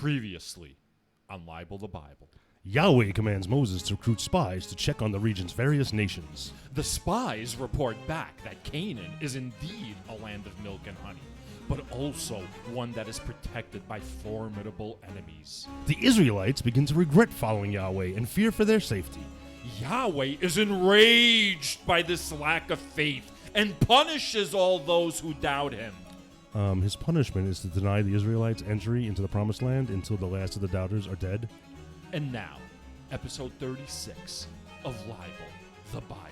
Previously on Libel the Bible. Yahweh commands Moses to recruit spies to check on the region's various nations. The spies report back that Canaan is indeed a land of milk and honey, but also one that is protected by formidable enemies. The Israelites begin to regret following Yahweh and fear for their safety. Yahweh is enraged by this lack of faith and punishes all those who doubt him. His punishment is to deny the Israelites entry into the Promised Land until the last of the doubters are dead. And now, episode 36 of Libel the Bible.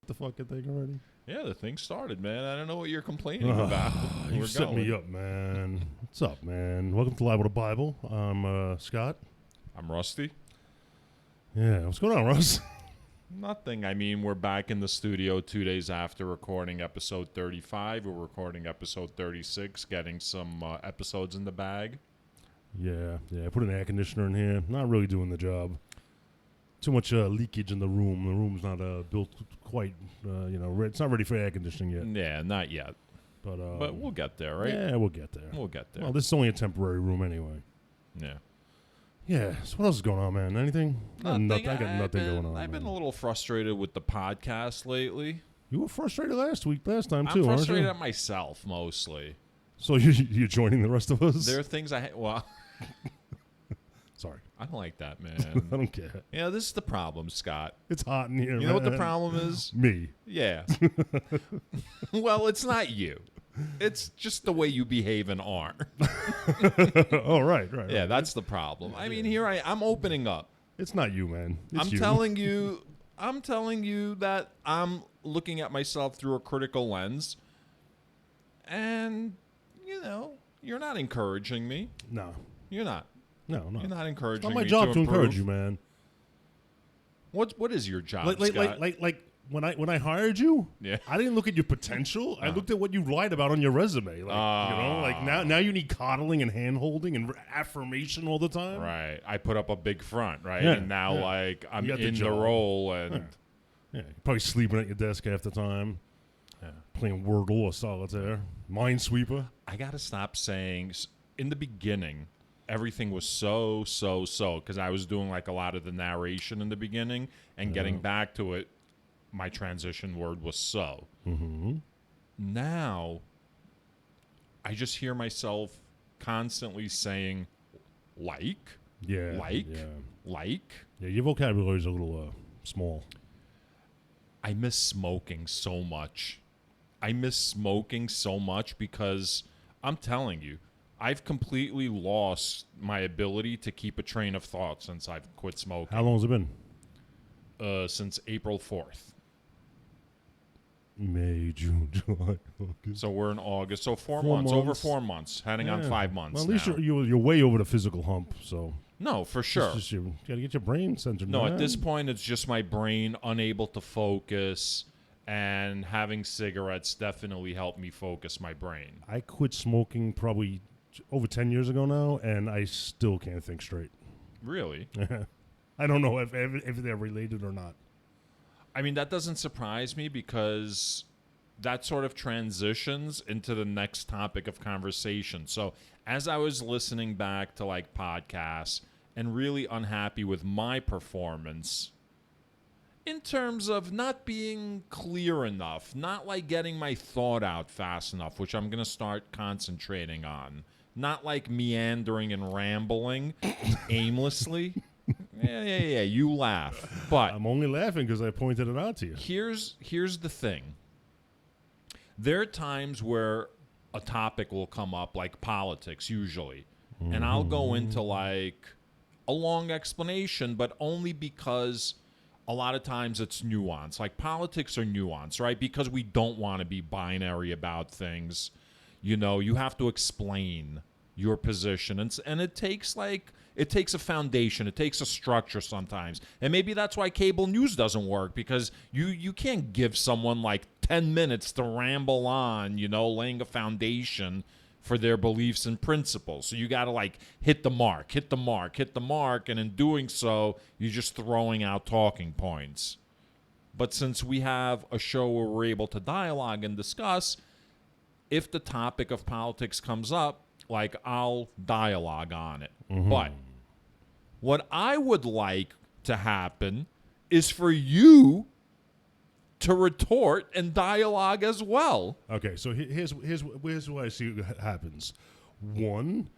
The fucking thing already? Yeah, the thing started, man. I don't know what you're complaining about. You set me up, man. What's up, man? Welcome to Libel the Bible. I'm Scott. I'm Rusty. Yeah, what's going on, Russ? Nothing. I mean, we're back in the studio 2 days after recording episode 35. We're recording episode 36, getting some episodes in the bag. Yeah. I put an air conditioner in here. Not really doing the job. Too much leakage in the room. The room's not built quite, it's not ready for air conditioning yet. Yeah, not yet. But we'll get there, right? Yeah, we'll get there. We'll get there. Well, this is only a temporary room anyway. Yeah. Yeah, so what else is going on, man? Anything? Nothing. I got nothing going on. I've been a little frustrated with the podcast lately. You were frustrated last time, I'm too, frustrated aren't at myself, mostly. So you're joining the rest of us? There are things well... Sorry. I don't like that, man. I don't care. Yeah, this is the problem, Scott. It's hot in here, You know what the problem is? Me. Yeah. Well, it's not you. It's just the way you behave and are. Oh, right. Yeah, that's the problem. I mean, I'm opening up. It's not you, man. It's I'm telling you that I'm looking at myself through a critical lens. And, you're not encouraging me. No. You're not. No. You're not encouraging me. It's not my job to improve. encourage you, man. What is your job, Scott? Like when I hired you, yeah. I didn't look at your potential. I looked at what you lied about on your resume. Now you need coddling and hand holding and affirmation all the time. Right. I put up a big front, right? Yeah, and now I'm in the role and you're probably sleeping at your desk half the time. Yeah. Playing Wordle or Solitaire. Minesweeper. I got to stop saying in the beginning everything was so because I was doing like a lot of the narration in the beginning and getting back to it. My transition word was so. Mm-hmm. Now, I just hear myself constantly saying, like. Yeah. Yeah, your vocabulary is a little small. I miss smoking so much. Because I'm telling you, I've completely lost my ability to keep a train of thought since I've quit smoking. How long has it been? Since April 4th. May, June, July, August. So we're in August. So 4 months. Over 4 months. Heading on 5 months. Well, at least you're way over the physical hump. So no, for sure. You got to get your brain centered. No, man. at this point, it's just my brain unable to focus, and having cigarettes definitely helped me focus my brain. I quit smoking probably over 10 years ago now, and I still can't think straight. Really? I don't know if they're related or not. I mean, that doesn't surprise me because that sort of transitions into the next topic of conversation. So as I was listening back to like podcasts and really unhappy with my performance in terms of not being clear enough, not like getting my thought out fast enough, which I'm going to start concentrating on, not like meandering and rambling aimlessly. Yeah, you laugh. But I'm only laughing because I pointed it out to you. Here's the thing. There are times where a topic will come up, like politics usually, and I'll go into like a long explanation, but only because a lot of times it's nuance. Like politics are nuance, right? Because we don't want to be binary about things. You have to explain your position, and it takes a foundation, it takes a structure sometimes, and maybe that's why cable news doesn't work, because you can't give someone like 10 minutes to ramble on, laying a foundation for their beliefs and principles. So you got to like hit the mark, and in doing so, you're just throwing out talking points. But since we have a show where we're able to dialogue and discuss, if the topic of politics comes up, like I'll dialogue on it. Mm-hmm. But what I would like to happen is for you to retort and dialogue as well. Okay, so here's what I see happens. One,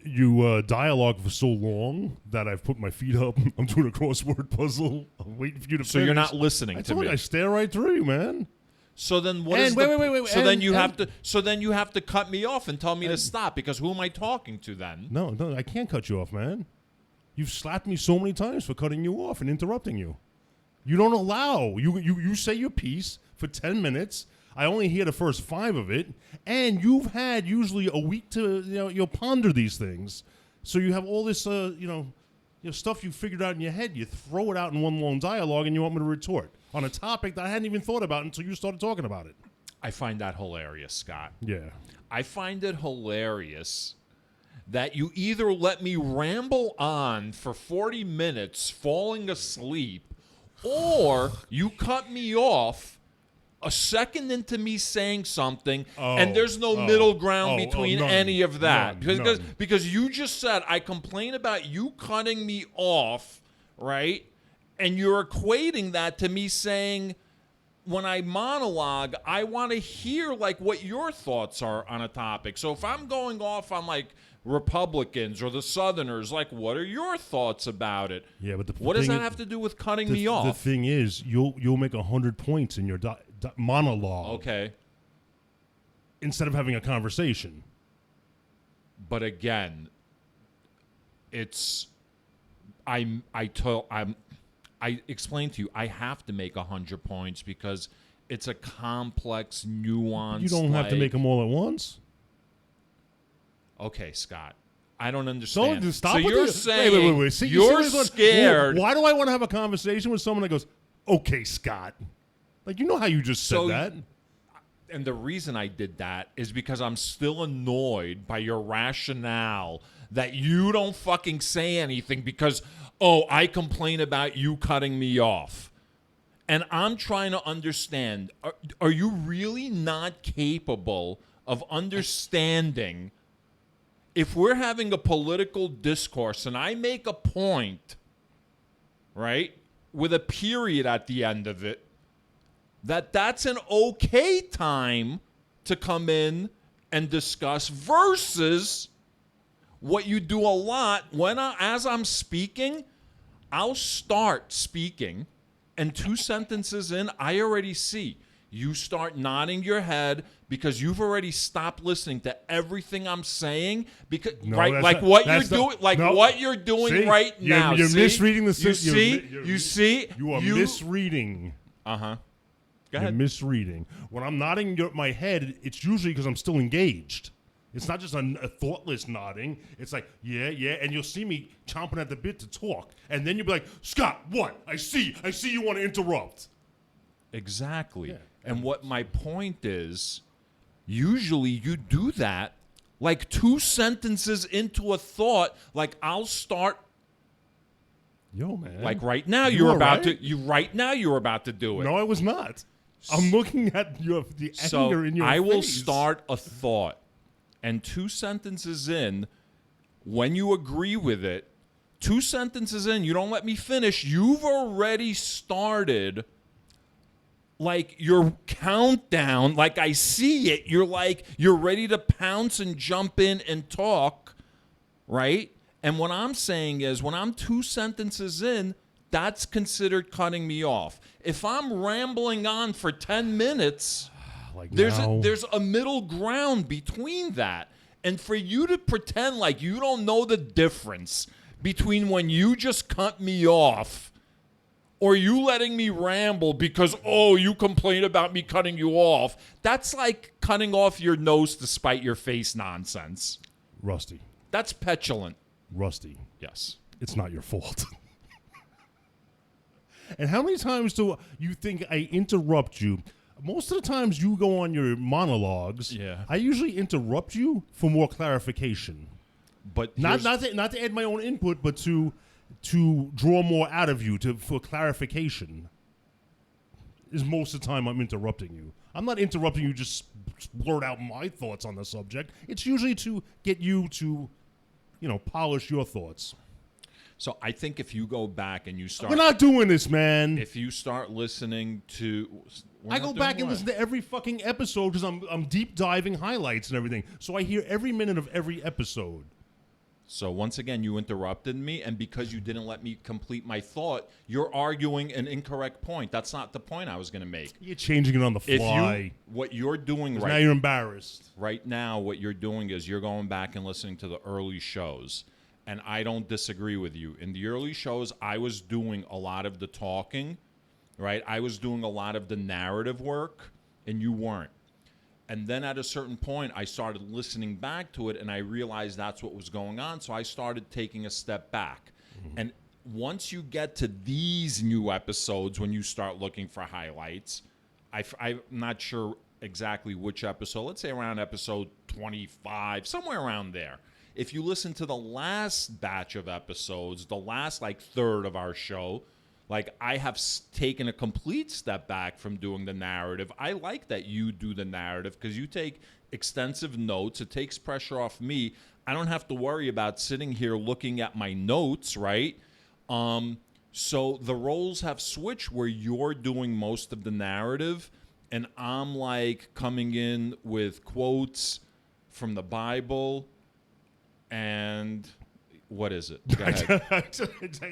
you dialogue for so long that I've put my feet up. I'm doing a crossword puzzle. I'm waiting for you to So finish. you're not listening to me. I stare right through you, man. So then what is wait. So then you have to cut me off and tell me to stop, because who am I talking to then? No, I can't cut you off, man. You've slapped me so many times for cutting you off and interrupting you. You don't allow. You say your piece for 10 minutes. I only hear the first 5 of it, and you've had usually a week to you'll ponder these things. So you have all this stuff you figured out in your head. You throw it out in one long dialogue, and you want me to retort on a topic that I hadn't even thought about until you started talking about it. I find that hilarious, Scott. Yeah. I find it hilarious that you either let me ramble on for 40 minutes falling asleep, or you cut me off a second into me saying something, and there's no middle ground between any of that. Because you just said, I complain about you cutting me off, right? And you're equating that to me saying, when I monologue, I want to hear like what your thoughts are on a topic. So if I'm going off on like Republicans or the Southerners, like, what are your thoughts about it? Yeah, but what does that have to do with cutting me off? The thing is, you'll make 100 points in your monologue. Okay. Instead of having a conversation. But again, I explained to you, I have to make 100 points because it's a complex, nuanced. You don't have to make them all at once. Okay, Scott. I don't understand. So stop. So you're saying wait. See, you're scared. Why do I want to have a conversation with someone that goes, okay, Scott? Like, you know how you just said that? And the reason I did that is because I'm still annoyed by your rationale that you don't fucking say anything because, I complain about you cutting me off. And I'm trying to understand, are you really not capable of understanding if we're having a political discourse and I make a point, right, with a period at the end of it, that's an okay time to come in and discuss versus what you do a lot as I'm speaking, I'll start speaking, and 2 sentences in, I already see you start nodding your head because you've already stopped listening to everything I'm saying. Because what you're doing right now. You're misreading the system. You see, you are misreading. Go ahead. You're misreading. When I'm nodding my head, it's usually because I'm still engaged. It's not just a thoughtless nodding. It's like, yeah, and you'll see me chomping at the bit to talk. And then you'll be like, Scott, what? I see you want to interrupt. Exactly. Yeah. And what my point is, usually you do that like 2 sentences into a thought. Like I'll start. Yo, man. Like right now you're about to do it. No, I was not. I'm looking at the anger in your face. I will start a thought, and 2 sentences in, when you agree with it, 2 sentences in, you don't let me finish. You've already started like your countdown. Like I see it. You're ready to pounce and jump in and talk, right? And what I'm saying is when I'm 2 sentences in, that's considered cutting me off. If I'm rambling on for 10 minutes, there's a middle ground between that. And for you to pretend like you don't know the difference between when you just cut me off or you letting me ramble because, you complain about me cutting you off, that's like cutting off your nose to spite your face nonsense. Rusty. That's petulant. Rusty. Yes. It's not your fault. And how many times do you think I interrupt you Most of the times you go on your monologues, Yeah. I usually interrupt you for more clarification. But Not to add my own input, but to draw more out of you for clarification. Is most of the time I'm interrupting you. I'm not interrupting you just blurt out my thoughts on the subject. It's usually to get you to, polish your thoughts. So I think if you go back and you start... We're not doing this, man. If you start listening to... I go back and listen to every fucking episode because I'm deep diving highlights and everything. So I hear every minute of every episode. So once again, you interrupted me, and because you didn't let me complete my thought, you're arguing an incorrect point. That's not the point I was going to make. You're changing it on the fly. What you're doing now you're embarrassed. Right now, what you're doing is you're going back and listening to the early shows, and I don't disagree with you. In the early shows, I was doing a lot of the talking, right? I was doing a lot of the narrative work, and you weren't. And then at a certain point, I started listening back to it, and I realized that's what was going on. So I started taking a step back. Mm-hmm. And once you get to these new episodes, when you start looking for highlights, I'm not sure exactly which episode. Let's say around episode 25, somewhere around there. If you listen to the last batch of episodes, the last third of our show, I have taken a complete step back from doing the narrative. I like that you do the narrative because you take extensive notes. It takes pressure off me. I don't have to worry about sitting here looking at my notes, right? So the roles have switched where you're doing most of the narrative, and I'm coming in with quotes from the Bible and... What is it? Go ahead. I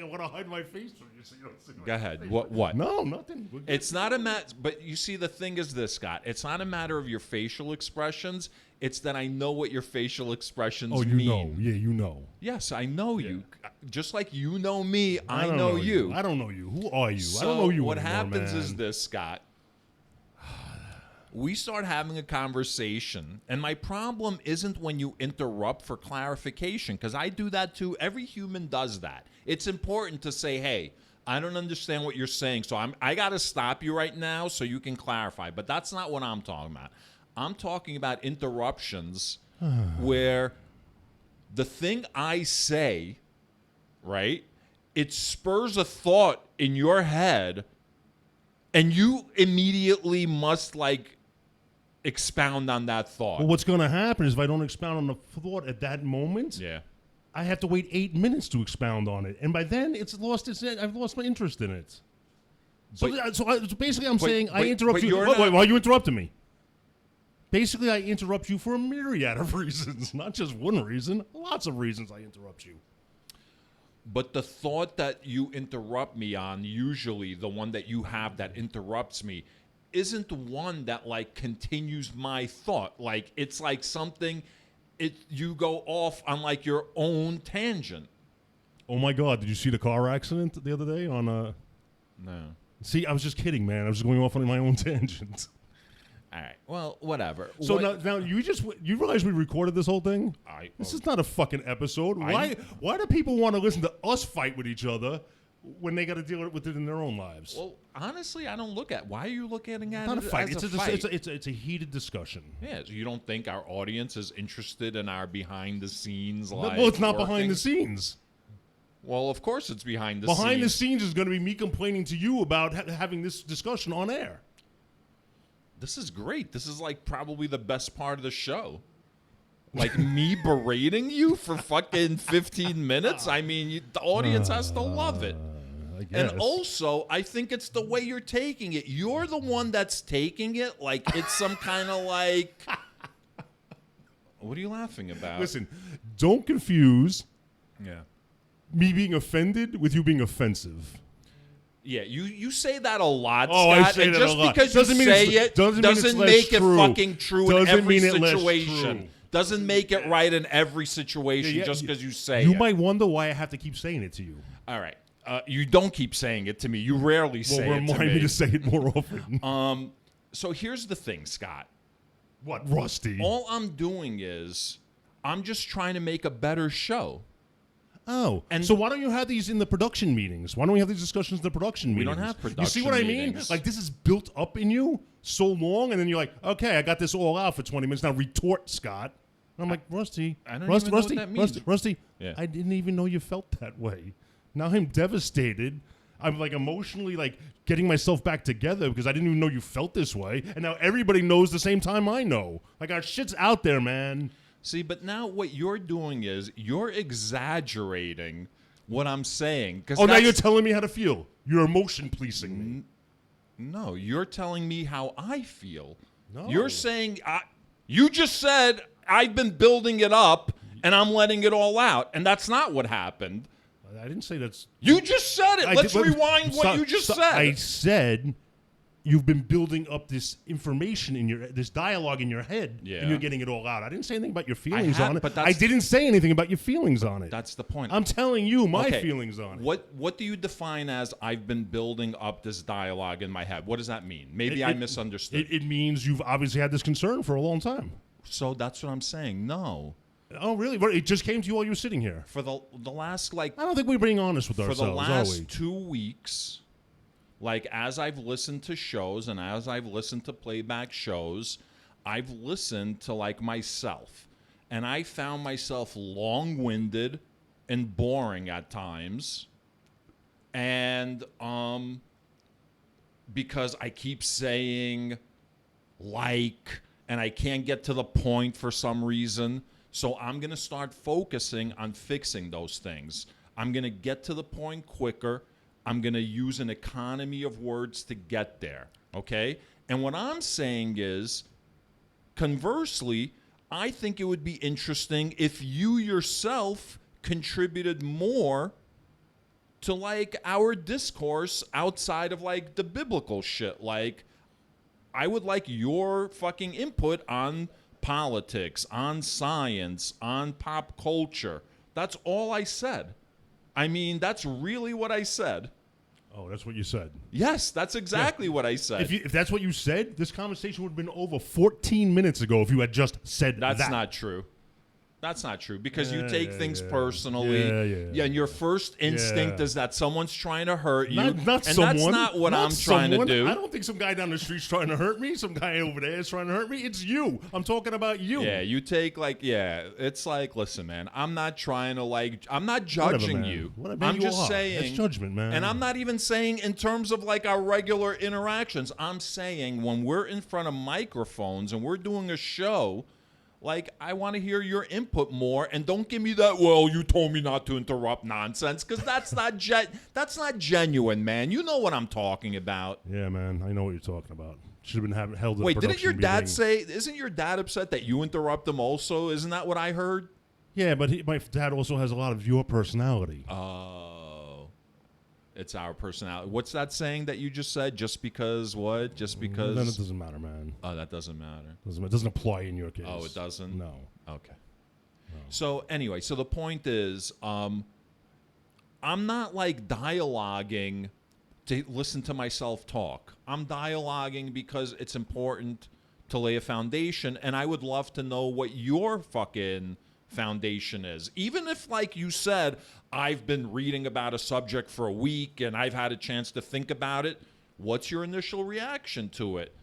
want to hide my face from you so you don't see my Go ahead. face. What? No, nothing. It's not a matter, but you see, the thing is this, Scott. It's not a matter of your facial expressions. It's that I know what your facial expressions mean. Know. Yeah, you know. Yes, I know you. Just like you know me, I know you. I don't know you. Who are you? So I don't know you what anymore, happens man. is this, Scott. We start having a conversation, and my problem isn't when you interrupt for clarification, because I do that too. Every human does that. It's important to say, hey, I don't understand what you're saying, so I got to stop you right now so you can clarify. But that's not what I'm talking about. I'm talking about interruptions where the thing I say, right, it spurs a thought in your head, and you immediately must, expound on that thought. Well, what's going to happen is if I don't expound on the thought at that moment, I have to wait 8 minutes to expound on it, and by then I've lost my interest in it. So basically, I'm saying I interrupt you. Why you interrupting me? Basically, I interrupt you for a myriad of reasons, not just one reason. Lots of reasons I interrupt you. But the thought that you interrupt me on, usually the one that you have that interrupts me, isn't the one that continues my thought. It's something, you go off on your own tangent. Oh my God! Did you see the car accident the other day on? No. See, I was just kidding, man. I was just going off on my own tangent. All right. Well, whatever. So now you realize we recorded this whole thing? This is not a fucking episode. Why do people want to listen to us fight with each other when they got to deal with it in their own lives? Well, honestly, I don't look at. Why are you looking at it not a fight. as a fight? It's a heated discussion. Yeah. So you don't think our audience is interested in our behind the scenes? Well, it's not behind the scenes. Well, of course it's behind the scenes. Behind the scenes is going to be me complaining to you about having this discussion on air. This is great. This is probably the best part of the show. Me berating you for fucking 15 minutes? I mean, the audience has to love it. I guess. And also, I think it's the way you're taking it. You're the one that's taking it it's some kind of What are you laughing about? Listen, don't confuse Yeah. me being offended with you being offensive. Yeah, you say that a lot, Oh, Scott. I say and that just a lot. because Doesn't you mean say it's- it doesn't doesn't mean it's make less it true. fucking true in Doesn't every mean it less situation. true. Doesn't make it right in every situation Yeah, just because you say You it. might wonder why I have to keep saying it to you. All right. You don't keep saying it to me. You rarely say Well, it to remind me to say it more often. So here's the thing, Scott. What, Rusty? All I'm doing is I'm just trying to make a better show. Oh, And so why don't you have these in the production meetings? Why don't we have these discussions in the production meetings? We don't have production You see what I mean? meetings. Like, this is built up in you so long, and then you're like, okay, I got this all out for 20 minutes. Now retort, Scott. And I'm like, Rusty, I don't even know what that means. Rusty, Yeah. I didn't even know you felt that way. Now I'm devastated. I'm like emotionally like getting myself back together because I didn't even know you felt this way. And now everybody knows the same time I know. Like, our shit's out there, man. See, but now what you're doing is you're exaggerating what I'm saying. Oh, now you're telling me how to feel. You're emotion policing me. No, you're telling me how I feel. No. You're saying, you just said I've been building it up and I'm letting it all out. And that's not what happened. I didn't say that's... You just said it. Let's rewind what you just said. I said you've been building up this information in this dialogue in your head, and you're getting it all out. I didn't say anything about your feelings on it. I didn't say anything about your feelings on it. That's the point. I'm telling you my feelings on it. What do you define as I've been building up this dialogue in my head? What does that mean? Maybe I misunderstood. It means you've obviously had this concern for a long time. So that's what I'm saying. No. Oh, really? But it just came to you while you were sitting here. For the last, like... I don't think we're being honest with ourselves, for the last are we? 2 weeks, like, as I've listened to shows and as I've listened to playback shows, I've listened to, like, myself. And I found myself long-winded and boring at times. And because I keep saying, like, and I can't get to the point for some reason. So I'm going to start focusing on fixing those things. I'm going to get to the point quicker. I'm going to use an economy of words to get there, okay? And what I'm saying is, conversely, I think it would be interesting if you yourself contributed more to, like, our discourse outside of, like, the biblical shit. Like, I would like your fucking input on politics, on science, on pop culture. That's all I said. I mean, that's really what I said. Oh, that's what you said. Yes, that's exactly what I said. If that's what you said, this conversation would have been over 14 minutes ago if you had just said that. That's not true. That's not true because you take things personally. Yeah, and your first instinct is that someone's trying to hurt you. Not someone. That's not what I'm trying to do. I don't think some guy down the street's trying to hurt me. Some guy over there is trying to hurt me. It's you. I'm talking about you. Yeah, you take it's like, listen, man, I'm not trying to I'm not judging you. I'm just saying. It's judgment, man. And I'm not even saying in terms of like our regular interactions. I'm saying when we're in front of microphones and we're doing a show, like, I want to hear your input more, and don't give me that, well, you told me not to interrupt nonsense, because that's not genuine, man. You know what I'm talking about. Yeah, man, I know what you're talking about. Should have been held at Wait, didn't your dad meeting. isn't your dad upset that you interrupt him also? Isn't that what I heard? Yeah, but my dad also has a lot of your personality. Oh. It's our personality. What's that saying that you just said? Just because what? Just because? Then it doesn't matter, man. Oh, that doesn't matter. It doesn't apply in your case. Oh, it doesn't? No. Okay. No. So anyway, so the point is, I'm not like dialoguing to listen to myself talk. I'm dialoguing because it's important to lay a foundation, and I would love to know what your fucking foundation is. Even if, like you said, I've been reading about a subject for a week and I've had a chance to think about it, what's your initial reaction to it?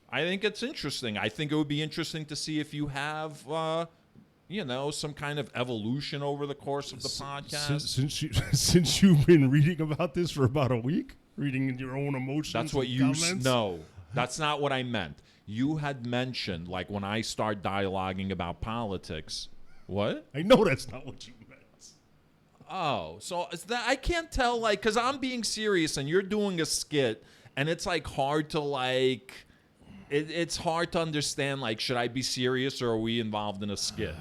I think it's interesting. I think it would be interesting to see if you have, some kind of evolution over the course of the podcast. Since you've been reading about this for about a week, reading your own emotions. That's what you no. That's not what I meant. You had mentioned, like, when I start dialoguing about politics. What? I know that's not what you meant. Oh, so is that I can't tell, like, because I'm being serious and you're doing a skit, and it's, like, hard to, like, it's hard to understand, like, should I be serious or are we involved in a skit?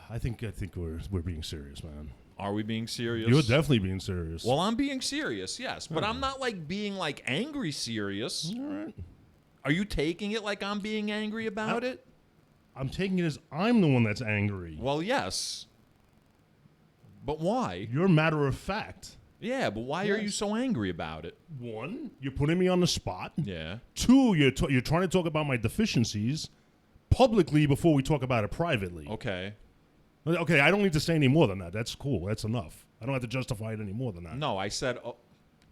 I think we're being serious, man. Are we being serious? You're definitely being serious. Well, I'm being serious, yes, but I'm not, like, being, like, angry serious. All right. Are you taking it like I'm being angry about it? I'm taking it as I'm the one that's angry. Well, yes. But why? You're matter of fact. Yeah, but why are you so angry about it? One, you're putting me on the spot. Yeah. Two, you're trying to talk about my deficiencies publicly before we talk about it privately. Okay. Okay, I don't need to say any more than that. That's cool. That's enough. I don't have to justify it any more than that. No, I said,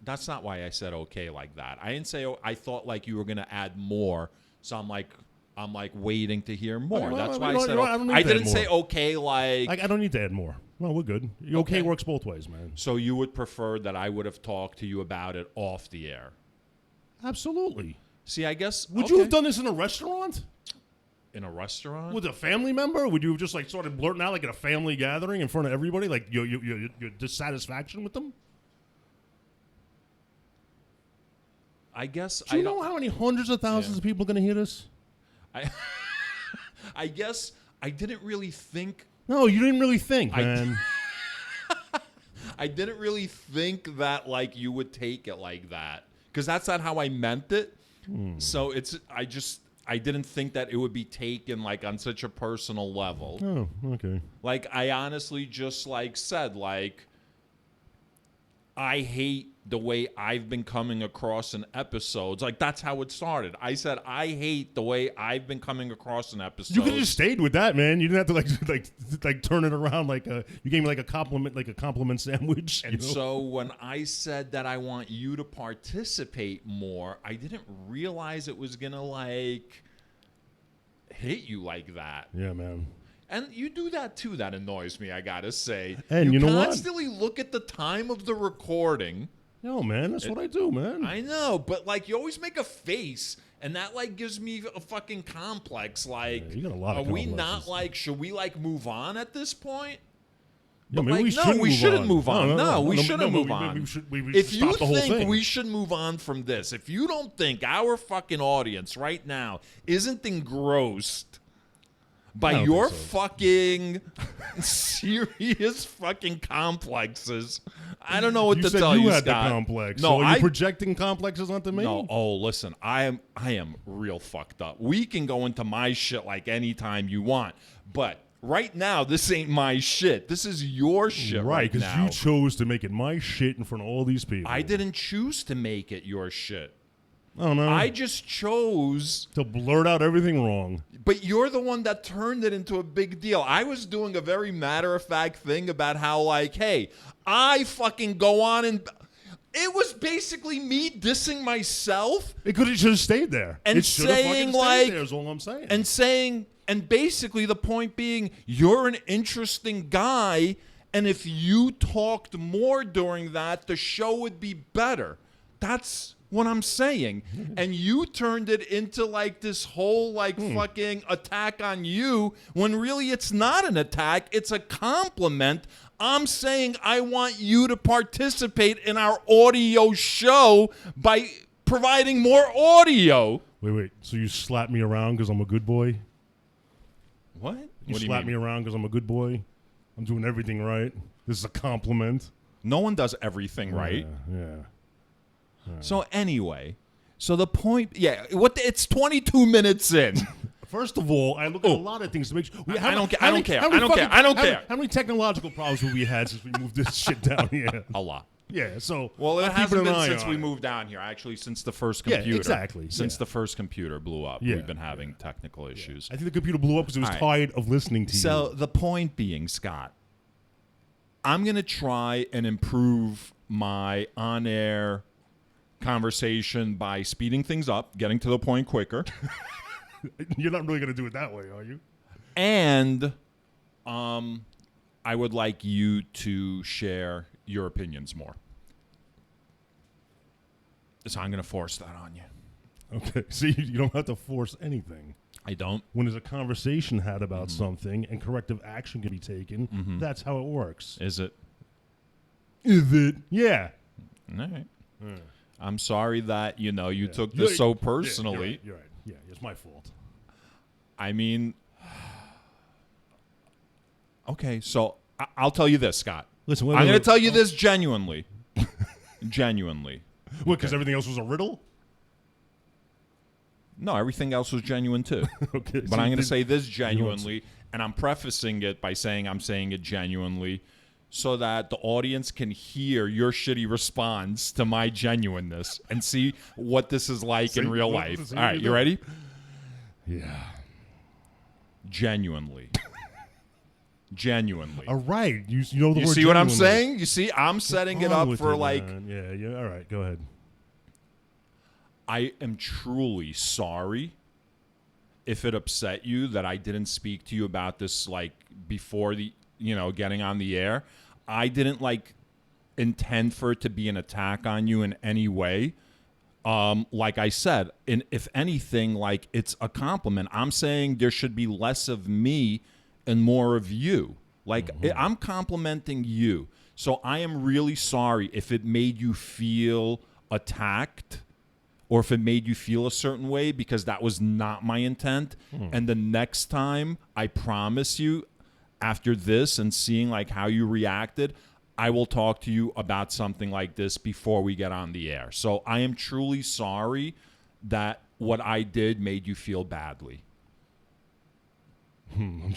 that's not why I said okay like that. I didn't say, I thought like you were going to add more. So I'm like waiting to hear more. That's why I said, I didn't say okay like. I don't need to add more. Well, we're good. Okay works both ways, man. So you would prefer that I would have talked to you about it off the air? Absolutely. See, I guess. Would you have done this in a restaurant? In a restaurant? With a family member? Would you have just like sort of blurting out like at a family gathering in front of everybody, like your dissatisfaction with them? I guess. Do you know how many hundreds of thousands of people are going to hear this? I guess I didn't really think. No, you didn't really think, man. I didn't really think that like you would take it like that, because that's not how I meant it. So I didn't think that it would be taken like on such a personal level. Oh, okay. Like I honestly just like said like I hate the way I've been coming across in episodes. Like that's how it started. I said I hate the way I've been coming across in episodes. You could have just stayed with that, man. You didn't have to like turn it around like you gave me like a compliment sandwich. And so when I said that I want you to participate more, I didn't realize it was gonna like hit you like that. Yeah, man. And you do that too. That annoys me, I gotta say. And you know what? You constantly look at the time of the recording. No, man, that's what I do, man. I know, but like you always make a face, and that like gives me a fucking complex. Like, you got a lot of are we complexes. not like? Should we like move on at this point? Yeah, But maybe like, we shouldn't move on. No, we shouldn't move on. If you stop the whole think thing. we should move on from this, if you don't think our fucking audience right now isn't engrossed by your fucking serious fucking complexes, I don't know what to tell you, You had Scott. the complex. No, so are you projecting complexes onto me? No. Oh, listen, I am real fucked up. We can go into my shit like anytime you want, but right now this ain't my shit. This is your shit right now. Right, because you chose to make it my shit in front of all these people. I didn't choose to make it your shit. Oh, no. I just chose to blurt out everything wrong. But you're the one that turned it into a big deal. I was doing a very matter-of-fact thing about how, like, hey, I fucking go on and... It was basically me dissing myself. It could have just stayed there. And it should have fucking stayed there is all I'm saying. And saying... And basically the point being, you're an interesting guy, and if you talked more during that, the show would be better. That's... what I'm saying. And you turned it into like this whole like fucking attack on you when really it's not an attack, it's a compliment. I'm saying I want you to participate in our audio show by providing more audio. Wait. So you slap me around because I'm a good boy? What? You slap me around because I'm a good boy? I'm doing everything right? This is a compliment? No one does everything right. Yeah. So anyway, so the point, it's 22 minutes in. First of all, I look at a lot of things to make sure. I don't care. How many technological problems have we had since we moved this shit down here? A lot. Yeah, so well, it hasn't been since we moved down here. Actually, since the first computer. Yeah, exactly. Since the first computer blew up, we've been having technical issues. I think the computer blew up because it was tired of listening to you. So the point being, Scott, I'm gonna try and improve my on-air conversation by speeding things up, getting to the point quicker. You're not really going to do it that way, are you? And I would like you to share your opinions more. So I'm going to force that on you. Okay. See, you don't have to force anything. I don't. When there's a conversation had about something and corrective action can be taken, that's how it works. Is it? Is it? Yeah. All right. I'm sorry that, you took this so personally. You're right. Yeah, it's my fault. I mean, okay, so I'll tell you this, Scott. Listen, I'm going to tell you this genuinely. Genuinely. What, because everything else was a riddle? No, everything else was genuine too. Okay. But I'm going to say this genuinely, and I'm prefacing it by saying I'm saying it genuinely, so that the audience can hear your shitty response to my genuineness and see what this is like in real life. All right, you ready? Yeah. Genuinely. Genuinely. All right. You know the You word see what I'm genuinely. saying? You see, I'm setting it What's wrong up with for you, like, man? Yeah. All right. Go ahead. I am truly sorry if it upset you that I didn't speak to you about this like before the, getting on the air. I didn't like intend for it to be an attack on you in any way. Like I said, if anything, like it's a compliment. I'm saying there should be less of me and more of you. Like I'm complimenting you. So I am really sorry if it made you feel attacked or if it made you feel a certain way, because that was not my intent. And the next time, I promise you, after this and seeing like how you reacted, I will talk to you about something like this before we get on the air. So I am truly sorry that what I did made you feel badly. I'm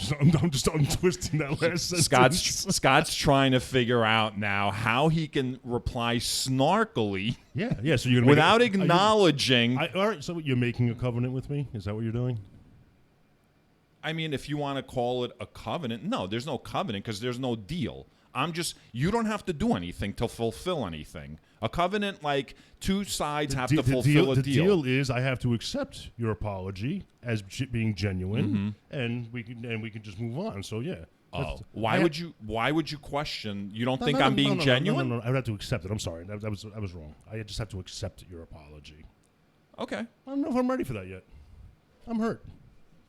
just untwisting that last sentence. Scott's trying to figure out now how he can reply snarkily. Yeah. So you're gonna without acknowledging. all right. So you're making a covenant with me? Is that what you're doing? I mean, if you want to call it a covenant, no, there's no covenant because there's no deal. You don't have to do anything to fulfill anything. A covenant, like two sides have to fulfill a deal. The deal is I have to accept your apology as being genuine, and we can just move on. So yeah. Why would you question? You don't think I'm being genuine? No. I would have to accept it. I'm sorry. I was wrong. I just have to accept your apology. Okay. I don't know if I'm ready for that yet. I'm hurt.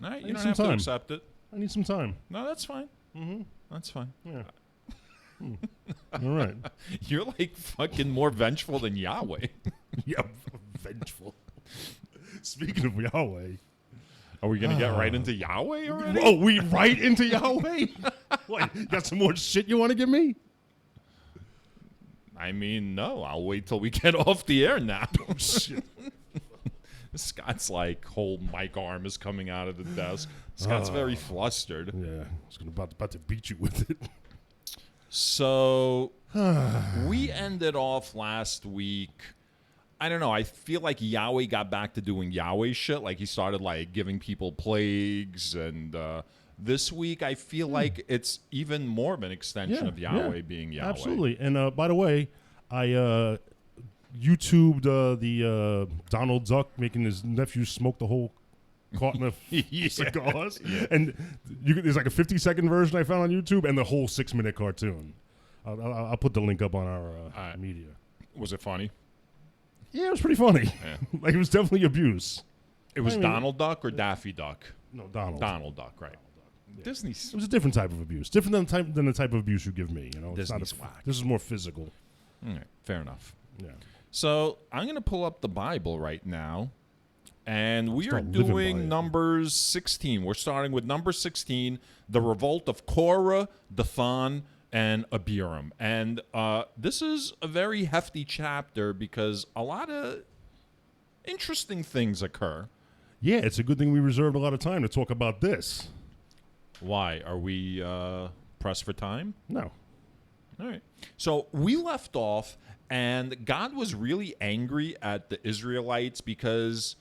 All right, you don't have to accept it. I need some time. No, that's fine. That's fine. Yeah. All right. You're like fucking more vengeful than Yahweh. Yeah, vengeful. Speaking of Yahweh. Are we going to get right into Yahweh already? Oh, we right into Yahweh? What, you got some more shit you want to give me? I mean, no. I'll wait till we get off the air now. Oh, shit. Scott's like whole mic arm is coming out of the desk. Scott's very flustered. Yeah, I was about to beat you with it. So we ended off last week. I don't know. I feel like Yahweh got back to doing Yahweh shit. Like he started like giving people plagues, and this week I feel like it's even more of an extension of Yahweh being Yahweh. Absolutely. And by the way, I YouTubed the Donald Duck making his nephew smoke the whole carton of cigars. Yeah. And there's like a 50-second version I found on YouTube and the whole 6-minute cartoon. I'll put the link up on our media. Was it funny? Yeah, it was pretty funny. Yeah. Like, it was definitely abuse. It was Donald Duck or Daffy Duck? No, Donald. Donald Duck, right. Yeah. Disney. It was a different type of abuse. Different than the type of abuse you give me. You know, Disney's whack. This is more physical. All right, fair enough. Yeah. So I'm going to pull up the Bible right now, and we are doing Numbers 16. We're starting with number 16, the revolt of Korah, Dathan, and Abiram. And this is a very hefty chapter because a lot of interesting things occur. Yeah, it's a good thing we reserved a lot of time to talk about this. Why? Are we pressed for time? No. All right. So we left off, and God was really angry at the Israelites because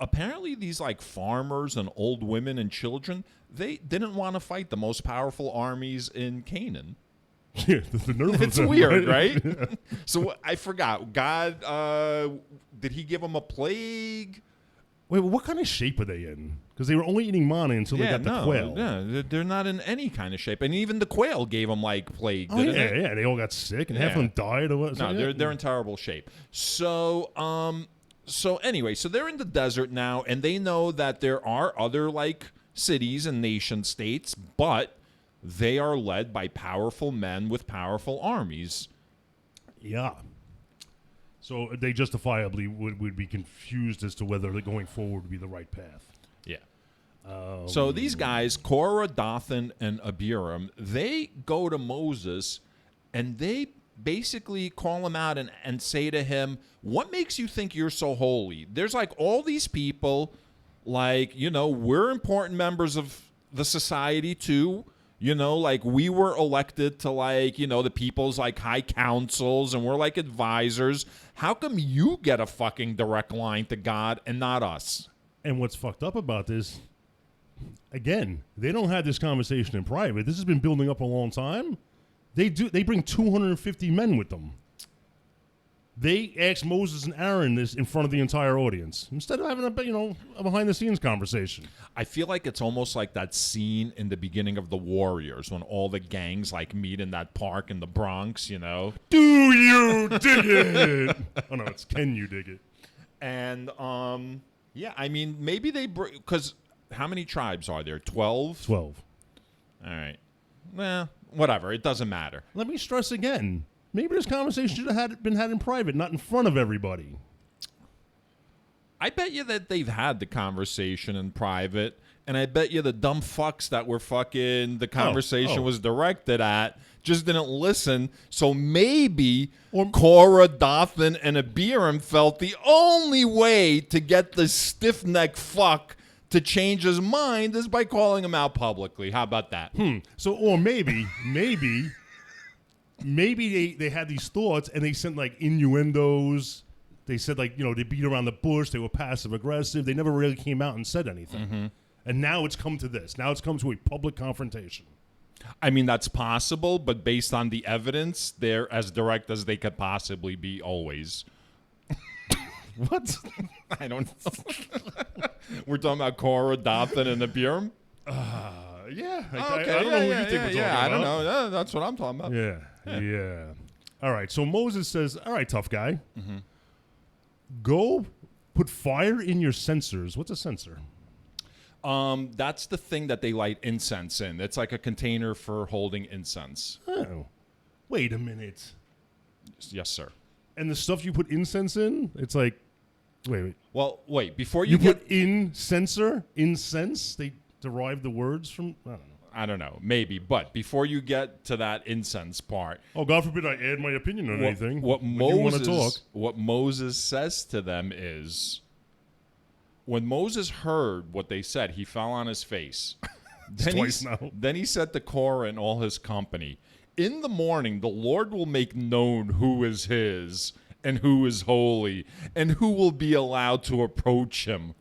apparently these like farmers and old women and children, they didn't want to fight the most powerful armies in Canaan. Yeah, the nerve It's of them, weird, right? Yeah. So I forgot. God, did he give them a plague? Wait, what kind of shape are they in? Because they were only eating manna until they got the quail. Yeah, they're not in any kind of shape. And even the quail gave them like plague. Oh, yeah, they all got sick and half of them died or what? No, they're in terrible shape. So anyway, so they're in the desert now, and they know that there are other like cities and nation states, but they are led by powerful men with powerful armies. Yeah. So they justifiably would be confused as to whether going forward would be the right path. Yeah. So these guys, Korah, Dathan, and Abiram, they go to Moses, and they basically call him out and say to him, what makes you think you're so holy? There's like all these people, like, you know, we're important members of the society too. You know, like we were elected to like, you know, the people's like high councils and we're like advisors. How come you get a fucking direct line to God and not us? And what's fucked up about this, again, they don't have this conversation in private. This has been building up a long time. They bring 250 men with them. They asked Moses and Aaron this in front of the entire audience instead of having a behind-the-scenes conversation. I feel like it's almost like that scene in the beginning of The Warriors when all the gangs like meet in that park in the Bronx, you know? Do you dig it? Oh, no, it's can you dig it? And, yeah, I mean, maybe they... Because how many tribes are there? 12? 12. All right. Well, whatever. It doesn't matter. Let me stress again. Maybe this conversation should have been had in private, not in front of everybody. I bet you that they've had the conversation in private, and I bet you the dumb fucks that were fucking the conversation was directed at just didn't listen. So maybe Korah, Dathan, and Abiram felt the only way to get the stiff-necked fuck to change his mind is by calling him out publicly. How about that? So, or maybe they had these thoughts and they sent like innuendos. They said like, they beat around the bush. They were passive aggressive. They never really came out and said anything. Mm-hmm. And now it's come to this. Now it's come to a public confrontation. I mean, that's possible, but based on the evidence, they're as direct as they could possibly be always. What? I don't know. We're talking about Korah, Dathan, and Abiram? Yeah. Okay, I don't know who you think we're talking about. I don't know. Yeah, that's what I'm talking about. Yeah. All right. So Moses says, all right, tough guy. Mm-hmm. Go put fire in your censers. What's a censer? That's the thing that they light incense in. It's like a container for holding incense. Oh. Wait a minute. Yes, sir. And the stuff you put incense in, it's like, wait. Well, wait. Before you put incense, they derive the words from, I don't know, maybe. But before you get to that incense part. Oh, God forbid I add my opinion on anything. What Moses says to them is, when Moses heard what they said, he fell on his face. Then he said to Korah and all his company, in the morning the Lord will make known who is his and who is holy and who will be allowed to approach him.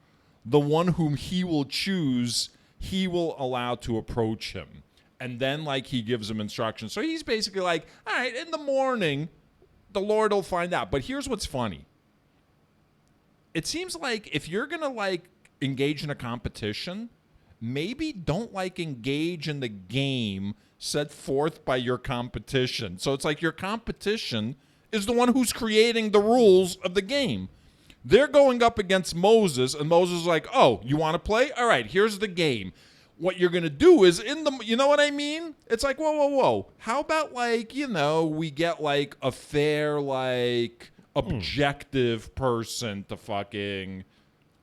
The one whom he will choose, he will allow to approach him. And then, he gives him instructions. So he's basically like, all right, in the morning, the Lord will find out. But here's what's funny. It seems like if you're going to, engage in a competition, maybe don't, engage in the game set forth by your competition. So it's like your competition is the one who's creating the rules of the game. They're going up against Moses, and Moses is like, oh, you want to play? All right, here's the game. What you're going to do is you know what I mean? It's like, whoa. How about, we get, a fair, objective person to fucking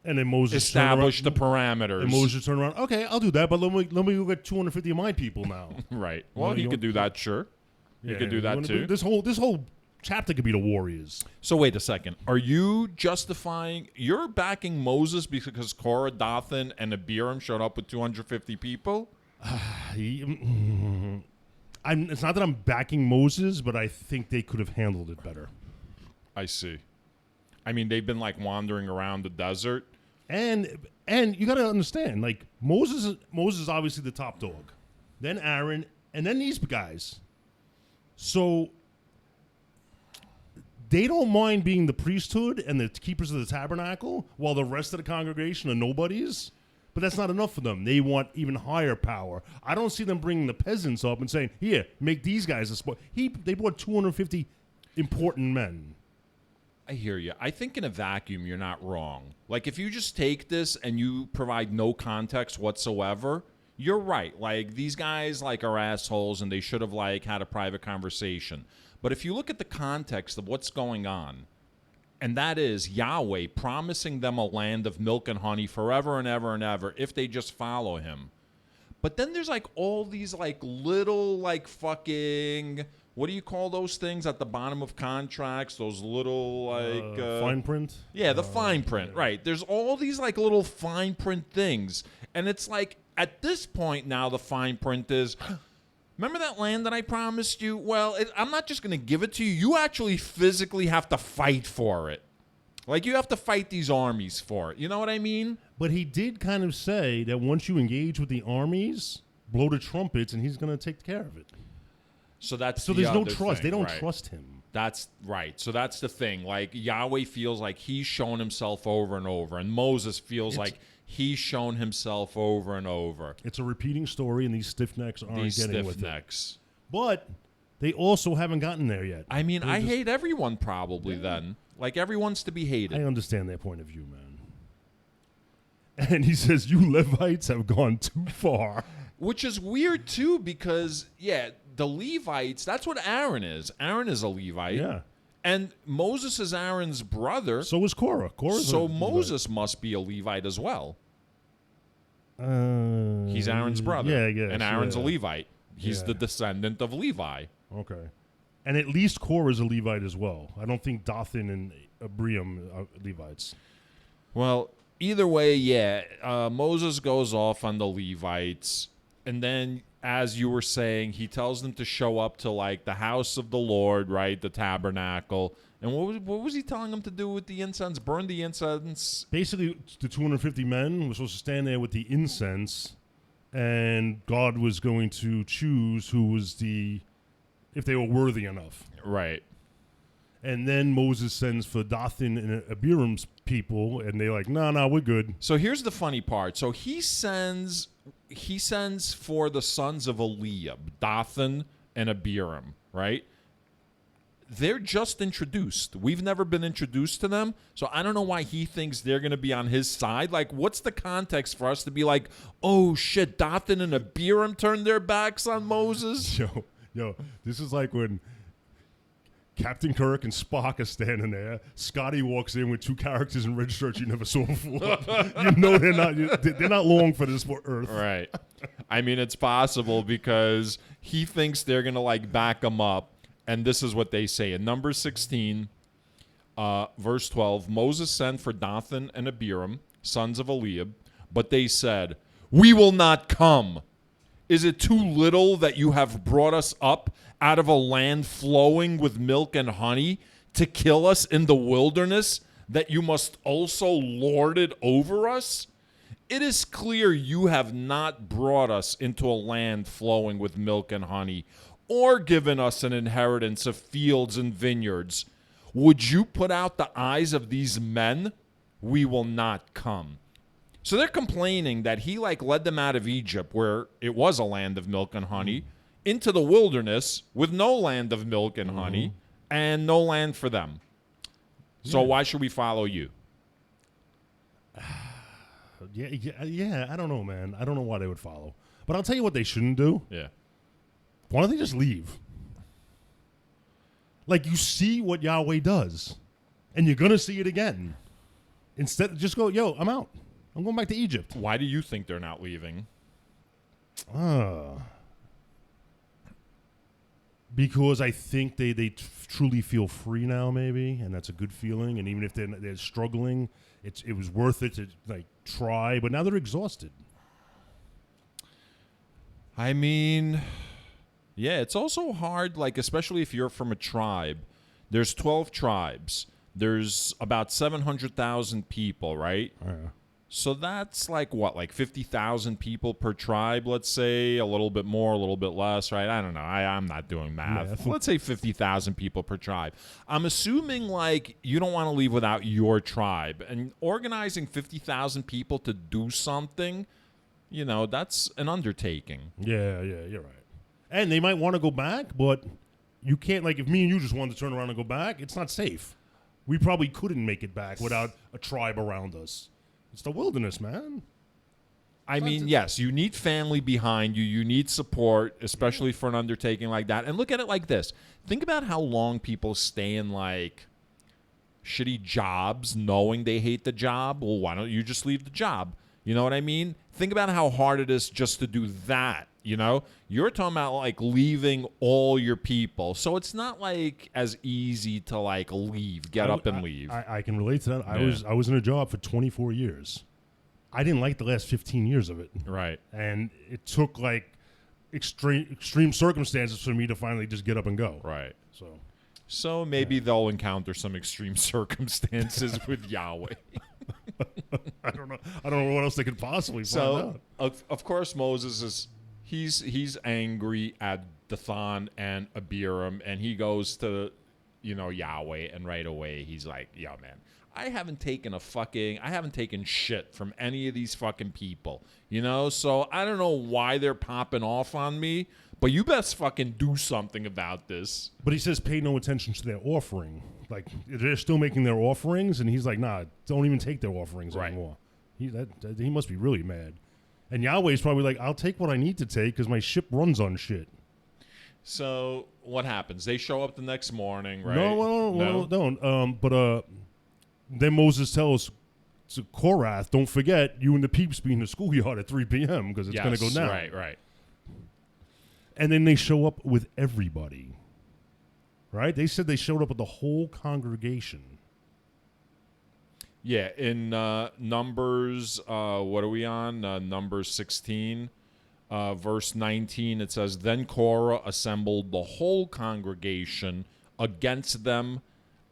and then Moses establish the parameters. And Moses turn around, okay, I'll do that, but let me go get 250 of my people now. Right. Well, he could do that, sure. He could do that, too. This whole chapter could be the Warriors. So wait a second. Are you you're backing Moses because Korah, Dathan, and Abiram showed up with 250 people? It's not that I'm backing Moses, but I think they could have handled it better. I see. I mean, they've been wandering around the desert. And you got to understand, Moses is obviously the top dog. Then Aaron, and then these guys. So they don't mind being the priesthood and the keepers of the tabernacle while the rest of the congregation are nobodies. But that's not enough for them. They want even higher power. I don't see them bringing the peasants up and saying, here, make these guys a sport. They brought 250 important men. I hear you. I think in a vacuum, you're not wrong. If you just take this and you provide no context whatsoever, you're right. These guys, are assholes and they should have, had a private conversation. But if you look at the context of what's going on, and that is Yahweh promising them a land of milk and honey forever and ever and ever if they just follow him. But then there's all these little fucking, what do you call those things at the bottom of contracts? Those little fine print? Yeah, the fine print, right. There's all these little fine print things. And it's at this point now the fine print is, remember that land that I promised you? Well, I'm not just going to give it to you. You actually physically have to fight for it. Like, you have to fight these armies for it. You know what I mean? But he did kind of say that once you engage with the armies, blow the trumpets, and he's going to take care of it. So there's no trust. Thing, they don't right. trust him. That's right. So that's the thing. Like, Yahweh feels like he's shown himself over and over, and Moses feels like he's shown himself over and over. It's a repeating story, and these stiff-necks aren't getting with it. But they also haven't gotten there yet. I mean, I hate everyone probably then. Like, everyone's to be hated. I understand their point of view, man. And he says, you Levites have gone too far. Which is weird, too, because, the Levites, that's what Aaron is. Aaron is a Levite. Yeah. And Moses is Aaron's brother. So is Korah. So Moses must be a Levite as well. He's Aaron's brother. Yeah, I guess. And Aaron's a Levite. He's the descendant of Levi. Okay. And at least Korah is a Levite as well. I don't think Dathan and Abiram are Levites. Well, either way, Moses goes off on the Levites. And then, as you were saying, he tells them to show up to, like, the house of the Lord, right? The tabernacle. And what was he telling them to do with the incense? Burn the incense? Basically, the 250 men were supposed to stand there with the incense, and God was going to choose who was if they were worthy enough. Right. And then Moses sends for Dathan and Abiram's people, and they're like, no, we're good. So here's the funny part. So he sends for the sons of Eliab, Dathan and Abiram, right? They're just introduced. We've never been introduced to them, so I don't know why he thinks they're going to be on his side. Like, what's the context for us to be like, oh, shit, Dathan and Abiram turned their backs on Moses? Yo, this is like when Captain Kirk and Spock are standing there. Scotty walks in with two characters in red shirts you never saw before. You know they're not long for this Earth. Right. I mean, it's possible because he thinks they're going to, like, back him up. And this is what they say. In Numbers 16, verse 12, Moses sent for Dathan and Abiram, sons of Eliab, but they said, we will not come. Is it too little that you have brought us up out of a land flowing with milk and honey to kill us in the wilderness, that you must also lord it over us? It is clear you have not brought us into a land flowing with milk and honey, or given us an inheritance of fields and vineyards. Would you put out the eyes of these men? We will not come. So they're complaining that he, like, led them out of Egypt, where it was a land of milk and honey, into the wilderness with no land of milk and honey and no land for them. So why should we follow you? Yeah, I don't know, man. I don't know why they would follow. But I'll tell you what they shouldn't do. Yeah. Why don't they just leave? Like, you see what Yahweh does, and you're going to see it again. Instead, just go, yo, I'm out. I'm going back to Egypt. Why do you think they're not leaving? Because I think they truly feel free now, maybe, and that's a good feeling. And even if they're struggling, it was worth it to, like, try. But now they're exhausted. I mean, yeah, it's also hard, like, especially if you're from a tribe. There's 12 tribes. There's about 700,000 people, right? Yeah. So that's like what, like 50,000 people per tribe, let's say, a little bit more, a little bit less, right? I don't know. I'm not doing math. Let's say 50,000 people per tribe. I'm assuming, like, you don't want to leave without your tribe. And organizing 50,000 people to do something, you know, that's an undertaking. Yeah, you're right. And they might want to go back, but you can't, like, if me and you just wanted to turn around and go back, it's not safe. We probably couldn't make it back without a tribe around us. It's the wilderness, man. I mean, yes, you need family behind you. You need support, especially for an undertaking like that. And look at it like this. Think about how long people stay in, like, shitty jobs knowing they hate the job. Well, why don't you just leave the job? You know what I mean? Think about how hard it is just to do that, you know? You're talking about, like, leaving all your people. So it's not, like, as easy to, like, leave, get up and leave. I can relate to that. I was in a job for 24 years. I didn't like the last 15 years of it. Right. And it took, like, extreme circumstances for me to finally just get up and go. Right. So maybe they'll encounter some extreme circumstances with Yahweh. I don't know. I don't know what else they could possibly find out. Of course, Moses he's angry at Dathan and Abiram, and he goes to, Yahweh, and right away he's like, "Yo, man, I haven't taken shit from any of these fucking people, So I don't know why they're popping off on me, but you best fucking do something about this." But he says pay no attention to their offering. Like, they're still making their offerings, and he's like, nah, don't even take their offerings anymore. He must be really mad. And Yahweh's probably like, I'll take what I need to take because my ship runs on shit. So what happens? They show up the next morning, right? No, don't. But then Moses tells to Korath, don't forget, you and the peeps be in the schoolyard at 3 p.m. because it's going to go down. Right. And then they show up with everybody. Right? They said they showed up with the whole congregation. Yeah, in Numbers, what are we on? Numbers 16, verse 19, it says, "Then Korah assembled the whole congregation against them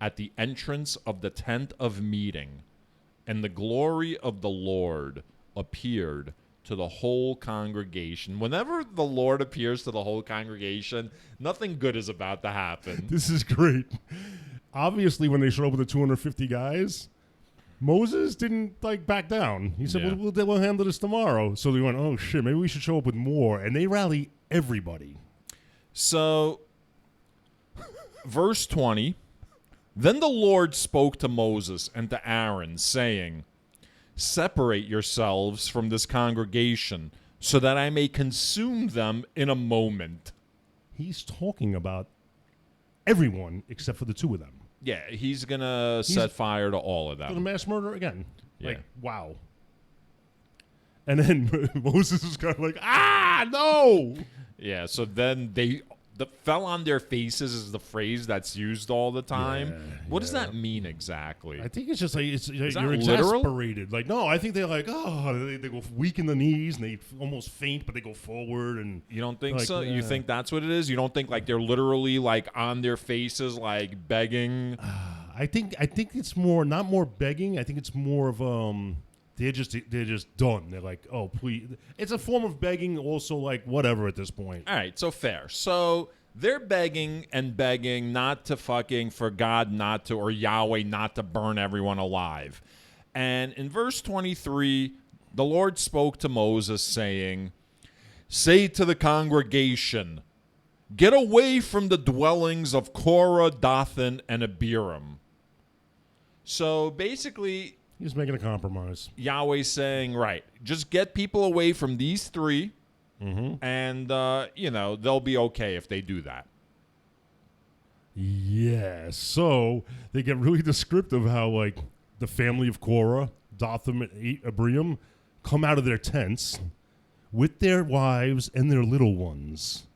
at the entrance of the tent of meeting, and the glory of the Lord appeared to the whole congregation." Whenever the Lord appears to the whole congregation, nothing good is about to happen. This is great. Obviously, when they showed up with the 250 guys, Moses didn't back down. He said, we'll handle this tomorrow. So they went, oh shit, maybe we should show up with more. And they rally everybody. So, verse 20, "Then the Lord spoke to Moses and to Aaron, saying, Separate yourselves from this congregation, so that I may consume them in a moment." He's talking about everyone except for the two of them. Yeah, he's going to set fire to all of For the them. mass murder again. Yeah. Wow. And then Moses is kind of like, no! Yeah, so then they fell on their faces is the phrase that's used all the time. Yeah, what does that mean exactly? I think it's just like you're that literal? exasperated. Like, no, I think they're like, they go weak in the knees and they almost faint, but they go forward. And You don't think so? Yeah. You think that's what it is? You don't think they're literally on their faces begging? I think it's not more begging. I think it's more of they're just done. They're like, oh please. It's a form of begging, also whatever at this point. All right, so fair. So they're begging not to for God not to, or Yahweh not to burn everyone alive. And in verse 23, the Lord spoke to Moses saying, "Say to the congregation, get away from the dwellings of Korah, Dathan, and Abiram." So basically, he's making a compromise. Yahweh's saying, right, just get people away from these three, and, they'll be okay if they do that. Yeah, so they get really descriptive how, the family of Korah, Dathan, and Abiram come out of their tents with their wives and their little ones.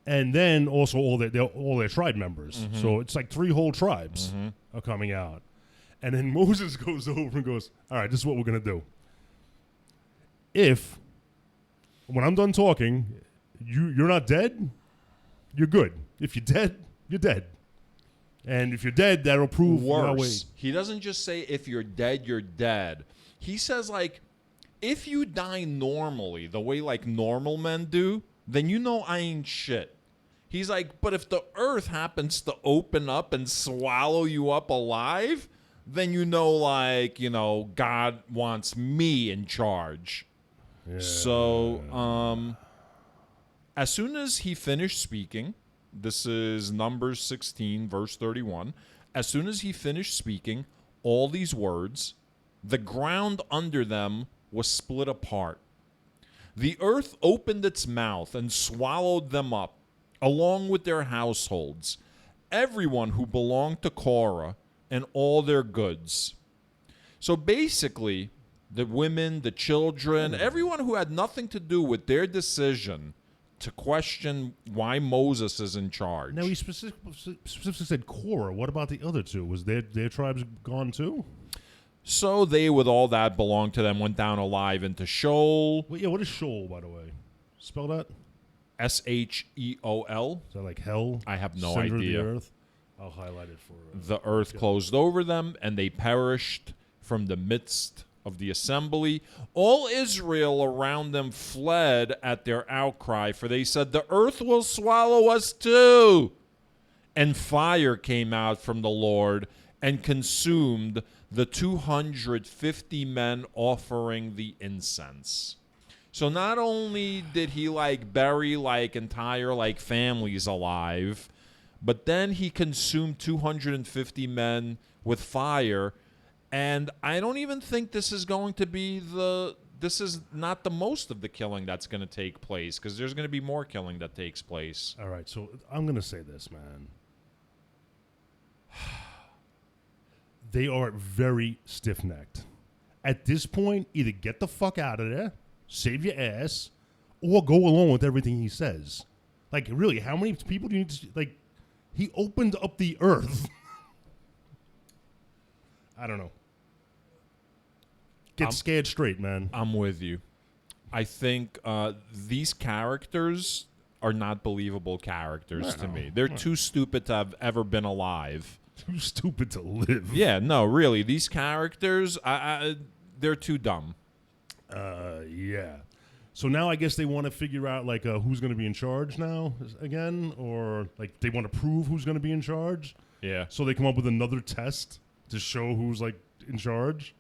And then also all their tribe members. So it's 3 whole tribes are coming out. And then Moses goes over and goes, all right, this is what we're going to do. When I'm done talking, you're not dead, you're good. If you're dead, you're dead. And if you're dead, that'll prove worse. He doesn't just say, if you're dead, you're dead. He says, if you die normally, the way normal men do, then I ain't shit. He's like, but if the earth happens to open up and swallow you up alive, then God wants me in charge. Yeah. So, as soon as he finished speaking, this is Numbers 16, verse 31. As soon as he finished speaking all these words, the ground under them was split apart. The earth opened its mouth and swallowed them up, along with their households, everyone who belonged to Korah, and all their goods. So basically, the women, the children, everyone who had nothing to do with their decision to question why Moses is in charge. Now, he specifically said Korah. What about the other two? Was their tribes gone too? So they, with all that belonged to them, went down alive into Sheol. Well, yeah, what is Sheol, by the way? Spell that? Sheol. Is that like hell? I have no Center idea. Of the earth? I'll highlight it for... the earth closed over them, and they perished from the midst of the assembly. All Israel around them fled at their outcry, for they said, the earth will swallow us too. And fire came out from the Lord and consumed the 250 men offering the incense. So not only did he bury entire families alive, but then he consumed 250 men with fire. And I don't even think this is going to be this is not the most of the killing that's going to take place, because there's going to be more killing that takes place. All right, so I'm going to say this, man. They are very stiff-necked. At this point, either get the fuck out of there, save your ass, or go along with everything he says. Really, how many people do you need to... he opened up the earth. I don't know. Get scared straight, man. I'm with you. I think these characters are not believable characters to me. They're too stupid to have ever been alive. Too stupid to live. Yeah, no, really. These characters, they're too dumb. Yeah. So now I guess they want to figure out who's going to be in charge now again, or they want to prove who's going to be in charge. Yeah. So they come up with another test to show who's in charge.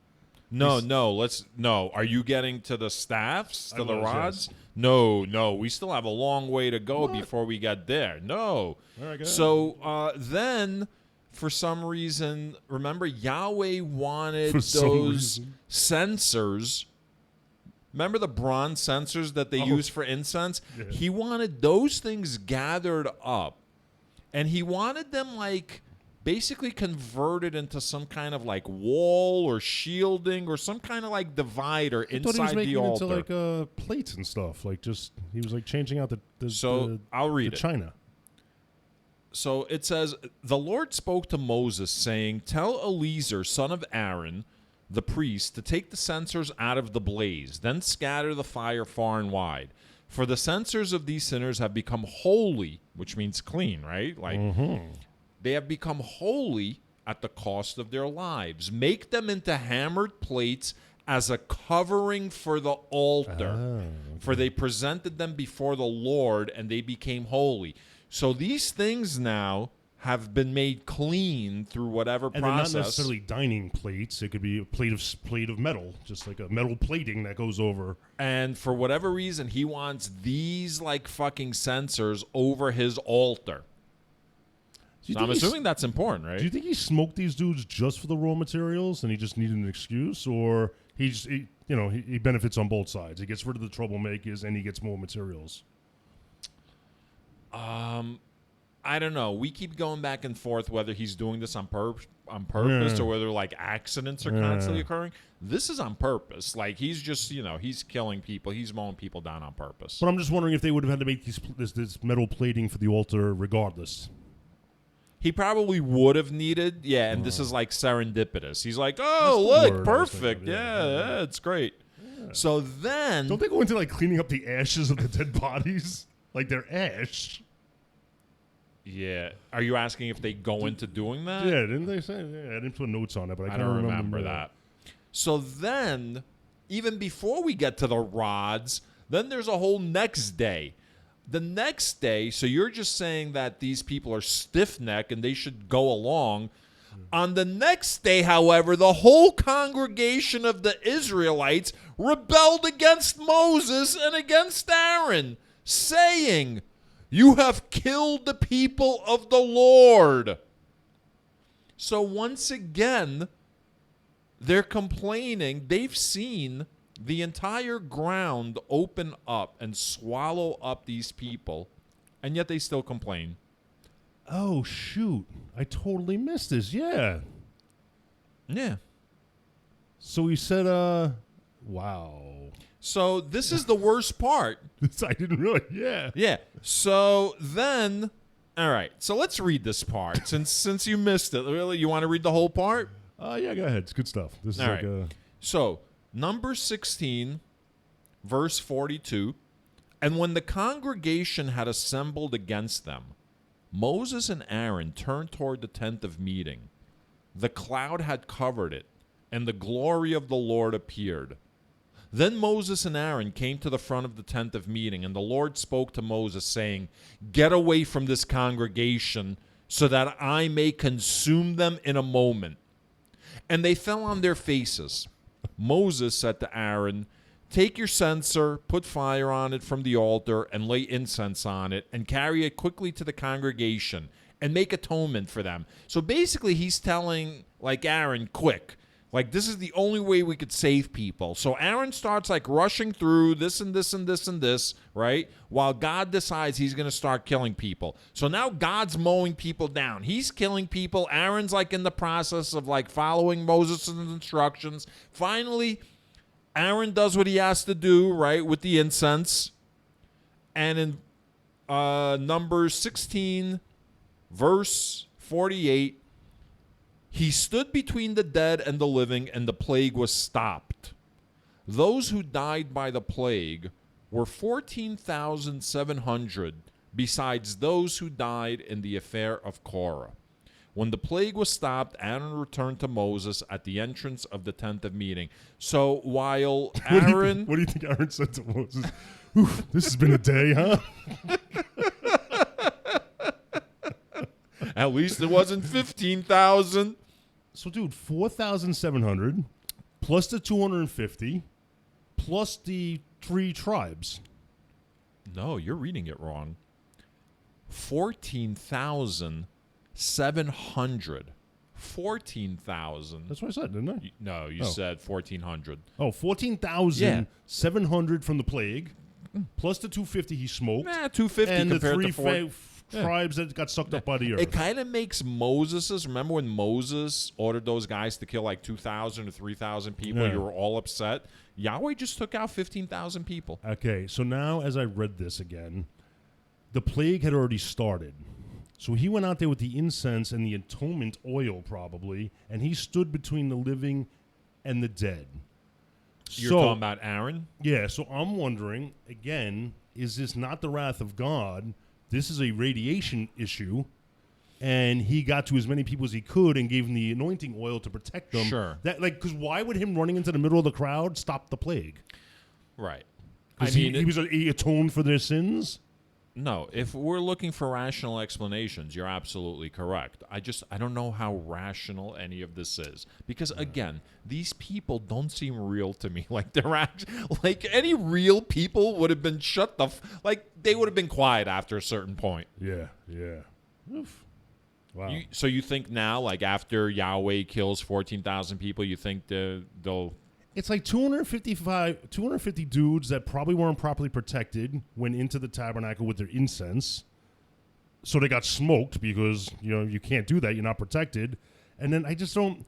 No. Are you getting to the staffs, to the rods? Yes. No. We still have a long way to go before we get there. No. All right, go ahead. So then, for some reason, remember Yahweh wanted those censers. Remember the bronze censers that they use for incense? Yeah. He wanted those things gathered up, and he wanted them basically converted into some kind of wall or shielding or some kind of divider inside the altar. He was making into plates and stuff. He was changing out I'll read it. China. So it says, the Lord spoke to Moses, saying, tell Eleazar, son of Aaron, the priest, to take the censers out of the blaze, then scatter the fire far and wide. For the censers of these sinners have become holy, which means clean, right? They have become holy at the cost of their lives. Make them into hammered plates as a covering for the altar. For they presented them before the Lord, and they became holy. So these things now have been made clean through whatever process. And they're not necessarily dining plates. It could be a plate of metal, just a metal plating that goes over. And for whatever reason, he wants these fucking censers over his altar. So I'm assuming that's important, right? Do you think he smoked these dudes just for the raw materials and he just needed an excuse, or he benefits on both sides? He gets rid of the troublemakers and he gets more materials. I don't know. We keep going back and forth whether he's doing this on purpose or whether accidents are constantly occurring. This is on purpose. He's just he's killing people. He's mowing people down on purpose. But I'm just wondering if they would have had to make this metal plating for the altar regardless. He probably would have needed, and this is serendipitous. He's look, perfect. Yeah, it's great. Yeah. So then... Don't they go into cleaning up the ashes of the dead bodies? They're ash. Yeah. Are you asking if they go into doing that? Yeah, didn't they say? Yeah, I didn't put notes on it, but I don't remember that. So then, even before we get to the rods, then there's a whole next day. The next day, so you're just saying that these people are stiff-necked and they should go along. On the next day, however, the whole congregation of the Israelites rebelled against Moses and against Aaron, saying, you have killed the people of the Lord. So once again, they're complaining. They've seen the entire ground open up and swallow up these people, and yet they still complain. Oh, shoot. I totally missed this. Yeah. Yeah. So he said, wow. So this is the worst part. I didn't really, yeah. Yeah. So then, all right. So let's read this part. Since you missed it, really, you want to read the whole part? Yeah, go ahead. It's good stuff. This is all right. So, Numbers 16, verse 42, and when the congregation had assembled against them, Moses and Aaron turned toward the tent of meeting. The cloud had covered it, and the glory of the Lord appeared. Then Moses and Aaron came to the front of the tent of meeting, and the Lord spoke to Moses, saying, "Get away from this congregation, so that I may consume them in a moment." And they fell on their faces. Moses said to Aaron, "Take your censer, put fire on it from the altar, and lay incense on it, and carry it quickly to the congregation, and make atonement for them." So basically he's telling, like, Aaron, quick. Like, this is the only way we could save people. So Aaron starts, like, rushing through this and this and this and this, right? While God decides he's going to start killing people. So now God's mowing people down. He's killing people. Aaron's, like, in the process of, like, following Moses' instructions. Finally, Aaron does what he has to do, right, with the incense. And in Numbers 16, verse 48, he stood between the dead and the living, and the plague was stopped. Those who died by the plague were 14,700, besides those who died in the affair of Korah. When the plague was stopped, Aaron returned to Moses at the entrance of the tent of meeting. So while Aaron... What do you think Aaron said to Moses? Oof, this has been a day, huh? At least it wasn't 15,000. So, dude, 4,700 plus the 250 plus the 3 tribes. No, you're reading it wrong. 14,700. 14,000. That's what I said, didn't I? No, you said 1,400. Oh, 14,700 from the plague, plus the 250 he smoked. 250 and the compared 3 to 4. tribes that got sucked up by the earth. It kind of makes Moses's. Remember when Moses ordered those guys to kill like 2,000 or 3,000 people? Yeah. You were all upset. Yahweh just took out 15,000 people. Okay, so now as I read this again, the plague had already started. So he went out there with the incense and the atonement oil probably, and he stood between the living and the dead. You're talking about Aaron? Yeah, so I'm wondering, again, is this not the wrath of God? This is a radiation issue, and he got to as many people as he could and gave them the anointing oil to protect them. Sure. That, like, because why would him running into the middle of the crowd stop the plague? Right. Because he atoned for their sins? No, if we're looking for rational explanations, you're absolutely correct. I don't know how rational any of this is. Because, again, these people don't seem real to me. Like, like any real people would have been they would have been quiet after a certain point. Yeah. Oof. Wow. So you think now, like, after Yahweh kills 14,000 people, you think they'll... It's like 250 dudes that probably weren't properly protected went into the tabernacle with their incense. So they got smoked because, you can't do that. You're not protected. And then I just don't,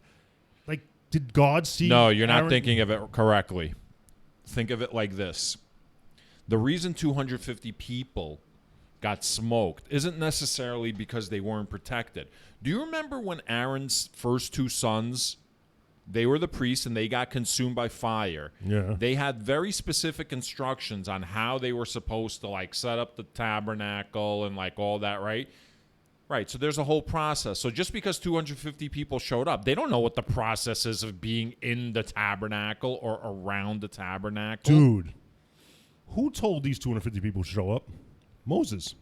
like, did God see? No, you're not thinking of it correctly. Think of it like this. The reason 250 people got smoked isn't necessarily because they weren't protected. Do you remember when Aaron's first 2 sons... They were the priests, and they got consumed by fire. Yeah. They had very specific instructions on how they were supposed to, like, set up the tabernacle and, like, all that, right? Right, so there's a whole process. So just because 250 people showed up, they don't know what the process is of being in the tabernacle or around the tabernacle. Dude, who told these 250 people to show up? Moses.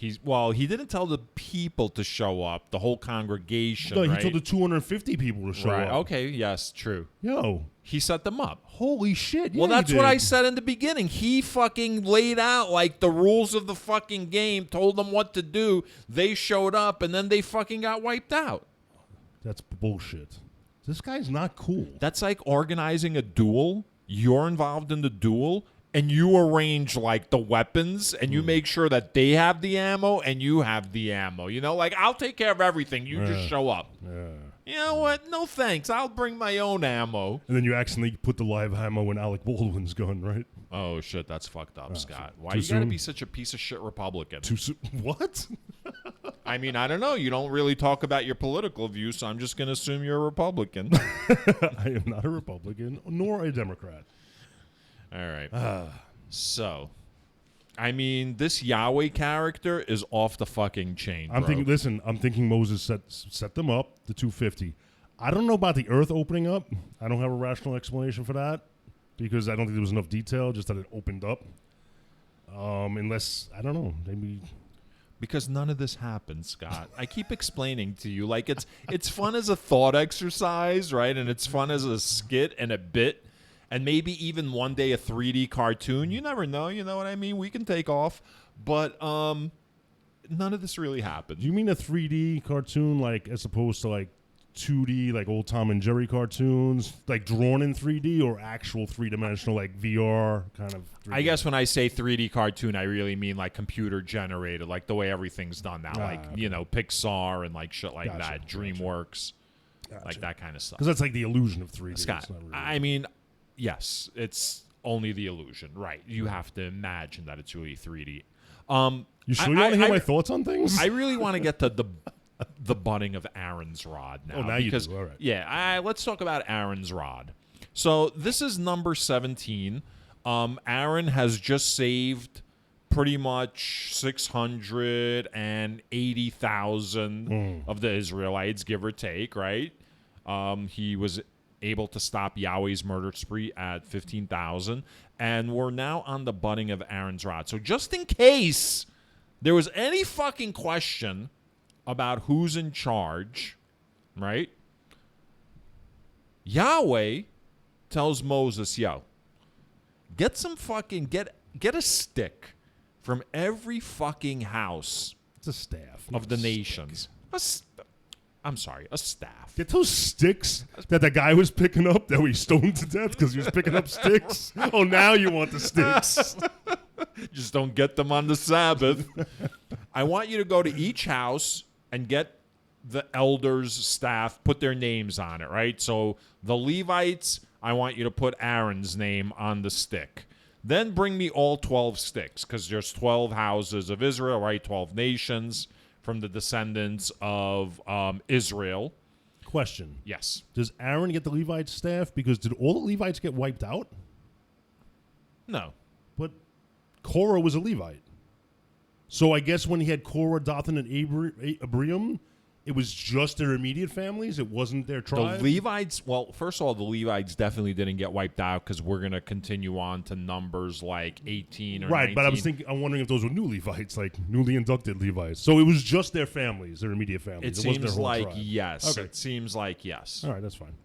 He didn't tell the people to show up, the whole congregation. No, right? he told the 250 people to show up. Okay, yes, true. Yo. He set them up. Holy shit. Well, that's what I said in the beginning. He fucking laid out, like, the rules of the fucking game, told them what to do. They showed up, and then they fucking got wiped out. That's bullshit. This guy's not cool. That's like organizing a duel. You're involved in the duel, and you arrange, like, the weapons, and you make sure that they have the ammo and you have the ammo. Like, I'll take care of everything. You just show up. Yeah. You know what? No thanks. I'll bring my own ammo. And then you accidentally put the live ammo in Alec Baldwin's gun, right? Oh, shit. That's fucked up, Scott. Why too you gotta soon? be such a piece of shit Republican? What? I mean, I don't know. You don't really talk about your political views, so I'm just going to assume you're a Republican. I am not a Republican, nor a Democrat. All right. So, I mean, this Yahweh character is off the fucking chain, I'm bro. thinking Moses set them up, the 250. I don't know about the earth opening up. I don't have a rational explanation for that because I don't think there was enough detail, just that it opened up. Unless, I don't know, maybe... Because none of this happened, Scott. I keep explaining to you, like it's fun as a thought exercise, right? And it's fun as a skit and a bit. And maybe even one day a 3D cartoon. You never know. You know what I mean? We can take off. But none of this really happened. Do you mean a 3D cartoon, like, as opposed to, like, 2D, like old Tom and Jerry cartoons, like drawn in 3D, or actual three-dimensional, like VR kind of 3D? I guess when I say 3D cartoon, I really mean, like, computer generated, like the way everything's done now. Okay. You know, Pixar and, like, shit like that. DreamWorks. Like that kind of stuff. Because that's like the illusion of 3D. Scott, really... I mean... Yes, it's only the illusion, right? You have to imagine that it's really 3D. You sure you want to hear my thoughts on things? I really want to get to the budding of Aaron's rod now. Oh, now you do. All right. Yeah, let's talk about Aaron's rod. So this is number 17. Aaron has just saved pretty much 680,000 of the Israelites, give or take, right? He was able to stop Yahweh's murder spree at 15,000, and we're now on the budding of Aaron's rod. So just in case there was any fucking question about who's in charge, right? Yahweh tells Moses, yo, get some fucking, get a stick from every fucking house. It's a staff of the nations. I'm sorry, a staff. Get those sticks that the guy was picking up that we stoned to death because he was picking up sticks. Oh, now you want the sticks. Just don't get them on the Sabbath. I want you to go to each house and get the elders' staff, put their names on it, right? So the Levites, I want you to put Aaron's name on the stick. Then bring me all 12 sticks because there's 12 houses of Israel, right? 12 nations from the descendants of Israel. Question. Yes. Does Aaron get the Levite staff? Because did all the Levites get wiped out? No. But Korah was a Levite. So I guess when he had Korah, Dathan, and Abiram, it was just their immediate families? It wasn't their tribe? The Levites, well, first of all, the Levites definitely didn't get wiped out because we're going to continue on to numbers like 18 or 19. Right, but I'm wondering if those were new Levites, like newly inducted Levites. So it was just their families, their immediate families. It wasn't seems their whole like tribe. yes. Okay. It seems like yes. All right, that's fine.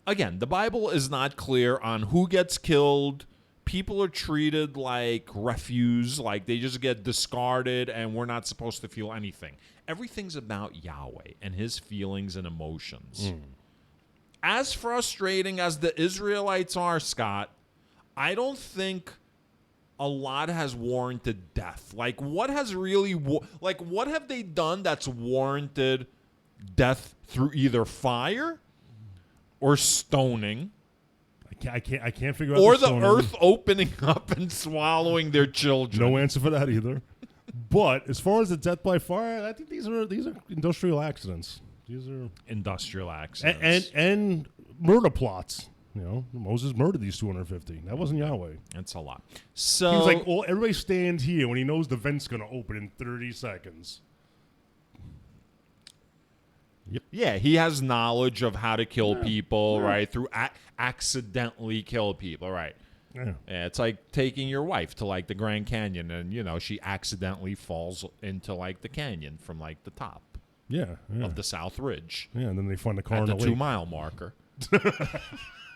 Again, the Bible is not clear on who gets killed. People are treated like refuse, like they just get discarded and we're not supposed to feel anything. Everything's about Yahweh and his feelings and emotions. As frustrating as the Israelites are, Scott, I don't think a lot has warranted death. Like, what has really, what have they done that's warranted death through either fire or stoning? I can't figure out. Or the the earth opening up and swallowing their children. No answer for that either. But as far as the death by fire, I think these are industrial accidents. These are industrial accidents and murder plots. You know, Moses murdered these 250. That wasn't Yahweh. That's a lot. So he was like, "Oh, everybody stand here," when he knows the vent's going to open in 30 seconds. Yep. Yeah, he has knowledge of how to kill people, right? Through accidentally kill people, right? Yeah, it's like taking your wife to like the Grand Canyon, and you know she accidentally falls into like the canyon from like the top, of the South Ridge. Yeah, and then they find the car at in the the 2 mile marker.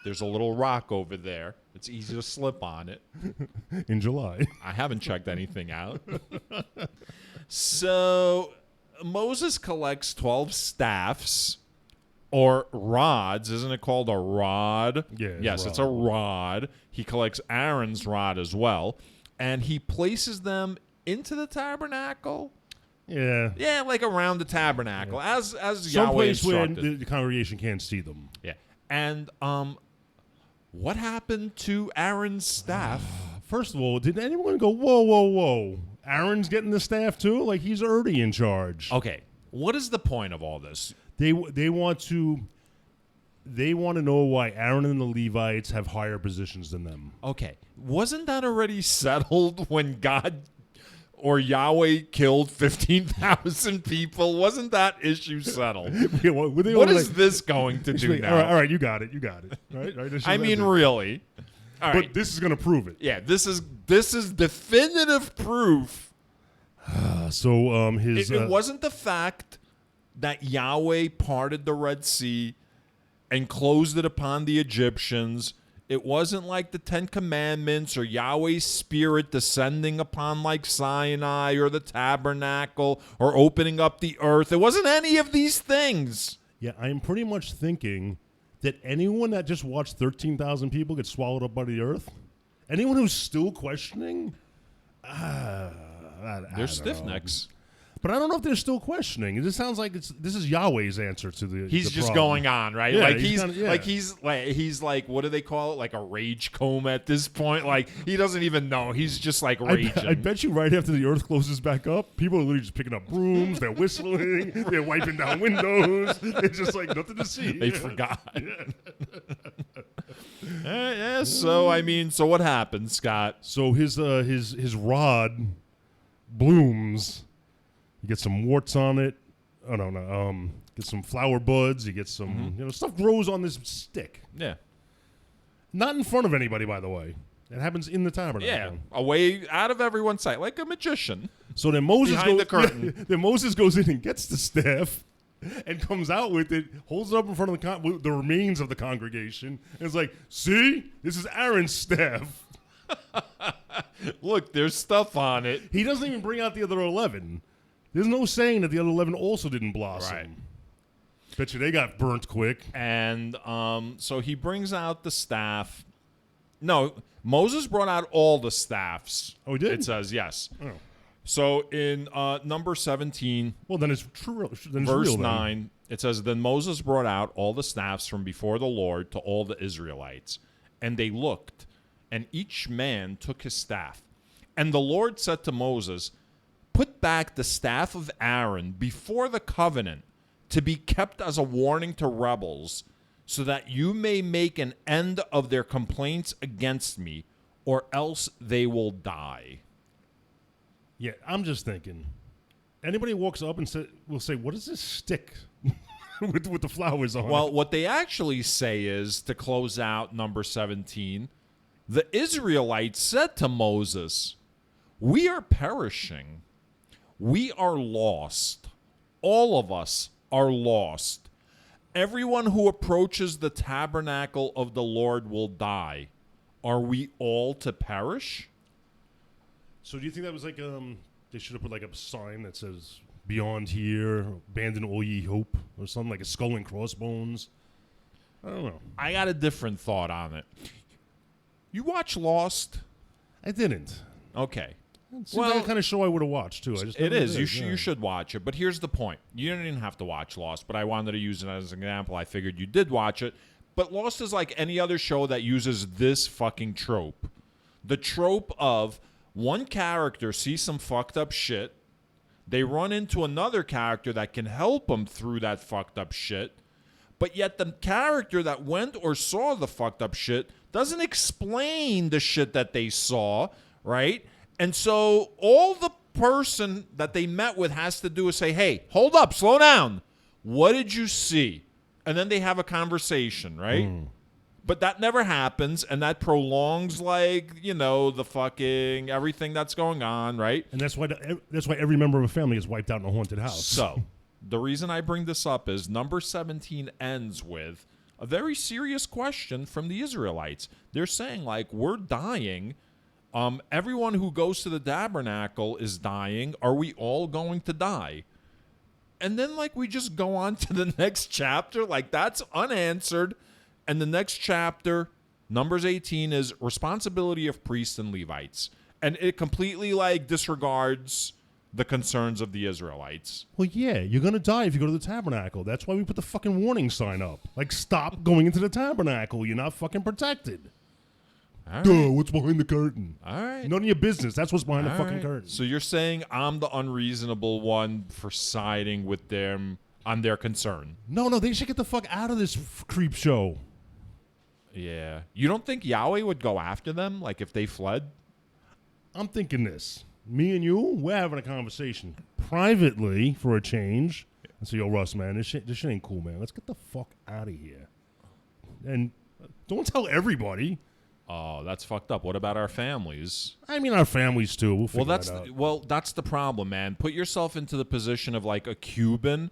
There's a little rock over there. It's easy to slip on it. In July, I haven't checked anything out. So Moses collects 12 staffs. Or rods, isn't it called a rod? Yeah. Yes, it's a rod. He collects Aaron's rod as well, and he places them into the tabernacle. Yeah. Yeah, like around the tabernacle, as Some Yahweh place instructed. where the congregation can't see them. Yeah. And what happened to Aaron's staff? First of all, did anyone go, whoa, whoa, whoa? Aaron's getting the staff too? Like he's already in charge. Okay. What is the point of all this? They want to know why Aaron and the Levites have higher positions than them. Okay. Wasn't that already settled when God or Yahweh killed 15,000 people. Wasn't that issue settled? Yeah, What is this going to do now? All right, you got it. Right? I mean, really. All right. But this is going to prove it. Yeah, this is definitive proof. It wasn't the fact that Yahweh parted the Red Sea and closed it upon the Egyptians. It wasn't like the Ten Commandments or Yahweh's Spirit descending upon like Sinai or the tabernacle or opening up the earth. It wasn't any of these things. Yeah, I'm pretty much thinking that anyone that just watched 13,000 people get swallowed up by the earth, anyone who's still questioning, they're stiff necks. But I don't know if they're still questioning. It sounds like this is Yahweh's answer to the. He's the just problem. going on, right? Yeah, like he's like what do they call it? Like a rage coma at this point. Like he doesn't even know. He's just like raging. I bet you right after the earth closes back up, people are literally just picking up brooms. They're whistling. They're wiping down windows. It's just like nothing to see. They forgot. Yeah. So I mean, so what happened, Scott? So his rod blooms. You get some warts on it. Oh no. Get some flower buds. You get some stuff grows on this stick. Yeah. Not in front of anybody, by the way. It happens in the tabernacle. Yeah, away out of everyone's sight, like a magician. So then Moses behind the curtain. Then Moses goes in and gets the staff, and comes out with it, holds it up in front of the remains of the congregation, and it's like, "See, this is Aaron's staff." Look, there's stuff on it. He doesn't even bring out the other 11. There's no saying that the other 11 also didn't blossom. Right. Bet you they got burnt quick. And so he brings out the staff. No, Moses brought out all the staffs. Oh, he did? It says, yes. Oh. So in number 17, Well, then it's true. Then it's verse real, 9, it says, Then Moses brought out all the staffs from before the Lord to all the Israelites. And they looked, and each man took his staff. And the Lord said to Moses, Put back the staff of Aaron before the covenant to be kept as a warning to rebels, so that you may make an end of their complaints against me, or else they will die. Yeah, I'm just thinking. Anybody walks up and will say, "What is this stick with the flowers on?" Well, what they actually say is, to close out number 17, the Israelites said to Moses, "We are perishing. We are lost. All of us are lost. Everyone who approaches the tabernacle of the Lord will die. Are we all to perish?" So do you think that was like they should have put like a sign that says "Beyond here, abandon all ye hope" or something, like a skull and crossbones? I don't know. I got a different thought on it. You watch Lost? I didn't. Okay. It's the kind of show I would have watched too. It is. You should watch it. But here's the point. You didn't even have to watch Lost, but I wanted to use it as an example. I figured you did watch it. But Lost is like any other show that uses this fucking trope. The trope of one character sees some fucked up shit. They run into another character that can help them through that fucked up shit. But yet the character that went or saw the fucked up shit doesn't explain the shit that they saw, right? And so all the person that they met with has to do is say, "Hey, hold up, slow down. What did you see?" And then they have a conversation, right? But that never happens, and that prolongs, like, the fucking everything that's going on, right? And that's why every member of a family is wiped out in a haunted house. So the reason I bring this up is number 17 ends with a very serious question from the Israelites. They're saying, like, we're dying. Everyone who goes to the tabernacle is dying. Are we all going to die? And then, like, we just go on to the next chapter. Like, that's unanswered. And the next chapter, Numbers 18, is responsibility of priests and Levites. And it completely, like, disregards the concerns of the Israelites. Well, yeah, you're going to die if you go to the tabernacle. That's why we put the fucking warning sign up. Like, stop going into the tabernacle. You're not fucking protected. All right. Duh, what's behind the curtain? All right. None of your business. That's what's behind the fucking curtain. So you're saying I'm the unreasonable one for siding with them on their concern? No, they should get the fuck out of this creep show. Yeah. You don't think Yahweh would go after them, like if they fled? I'm thinking this. Me and you, we're having a conversation privately for a change. I say, yo, Russ, man, this shit ain't cool, man. Let's get the fuck out of here. And don't tell everybody. Oh, that's fucked up. What about our families? I mean, our families too. We'll figure that out. That's the problem, man. Put yourself into the position of like a Cuban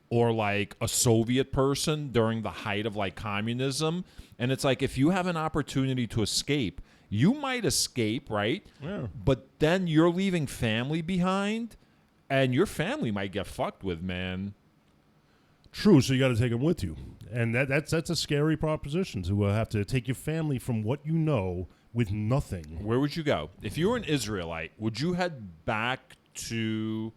or like a Soviet person during the height of like communism, and it's like if you have an opportunity to escape, you might escape, right? Yeah. But then you're leaving family behind, and your family might get fucked with, man. True, so you got to take them with you. And that's a scary proposition to have to take your family from what you know with nothing. Where would you go? If you were an Israelite, would you head back to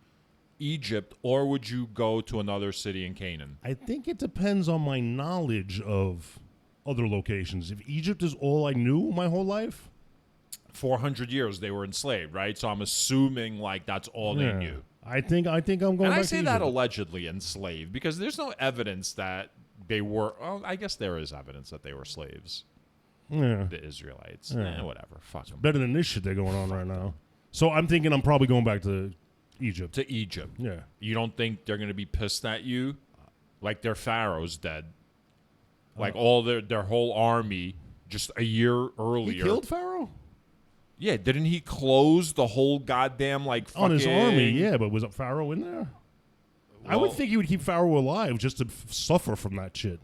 Egypt or would you go to another city in Canaan? I think it depends on my knowledge of other locations. If Egypt is all I knew my whole life, 400 years they were enslaved, right? So I'm assuming like that's all they knew. I think I'm going back to Egypt. And I say that allegedly enslaved because there's no evidence that they were. Oh, I guess there is evidence that they were slaves. Yeah. The Israelites. Yeah. Whatever. Fuck them. Better than this shit they're going on right now. So I'm thinking I'm probably going back to Egypt. To Egypt. Yeah. You don't think they're going to be pissed at you? Like their pharaoh's dead. Like all their whole army just a year earlier. He killed Pharaoh? Yeah, didn't he close the whole goddamn like fucking... On his army, yeah, but was Pharaoh in there? I would think he would keep Pharaoh alive just to suffer from that shit.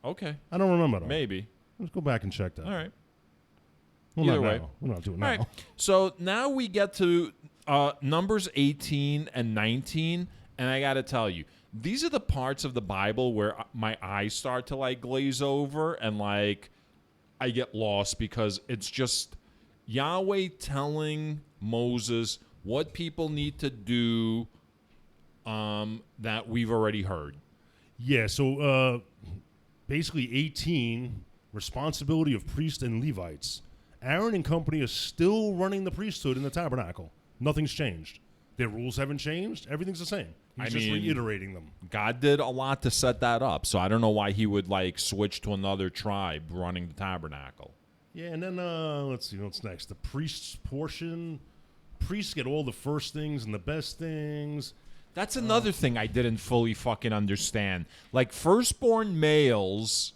Okay. I don't remember though. Maybe. Let's go back and check that. All right. Well, Either not way. now. We're not doing it All now. right. So now we get to Numbers 18 and 19, and I got to tell you, these are the parts of the Bible where my eyes start to like glaze over and like I get lost because it's just Yahweh telling Moses what people need to do that we've already heard. Yeah, so basically 18, responsibility of priests and Levites. Aaron and company are still running the priesthood in the tabernacle. Nothing's changed. Their rules haven't changed. Everything's the same. He's just reiterating them. God did a lot to set that up, so I don't know why he would like switch to another tribe running the tabernacle. Yeah, and then let's see what's next. The priests portion. Priests get all the first things and the best things. That's another thing I didn't fully fucking understand. Like, firstborn males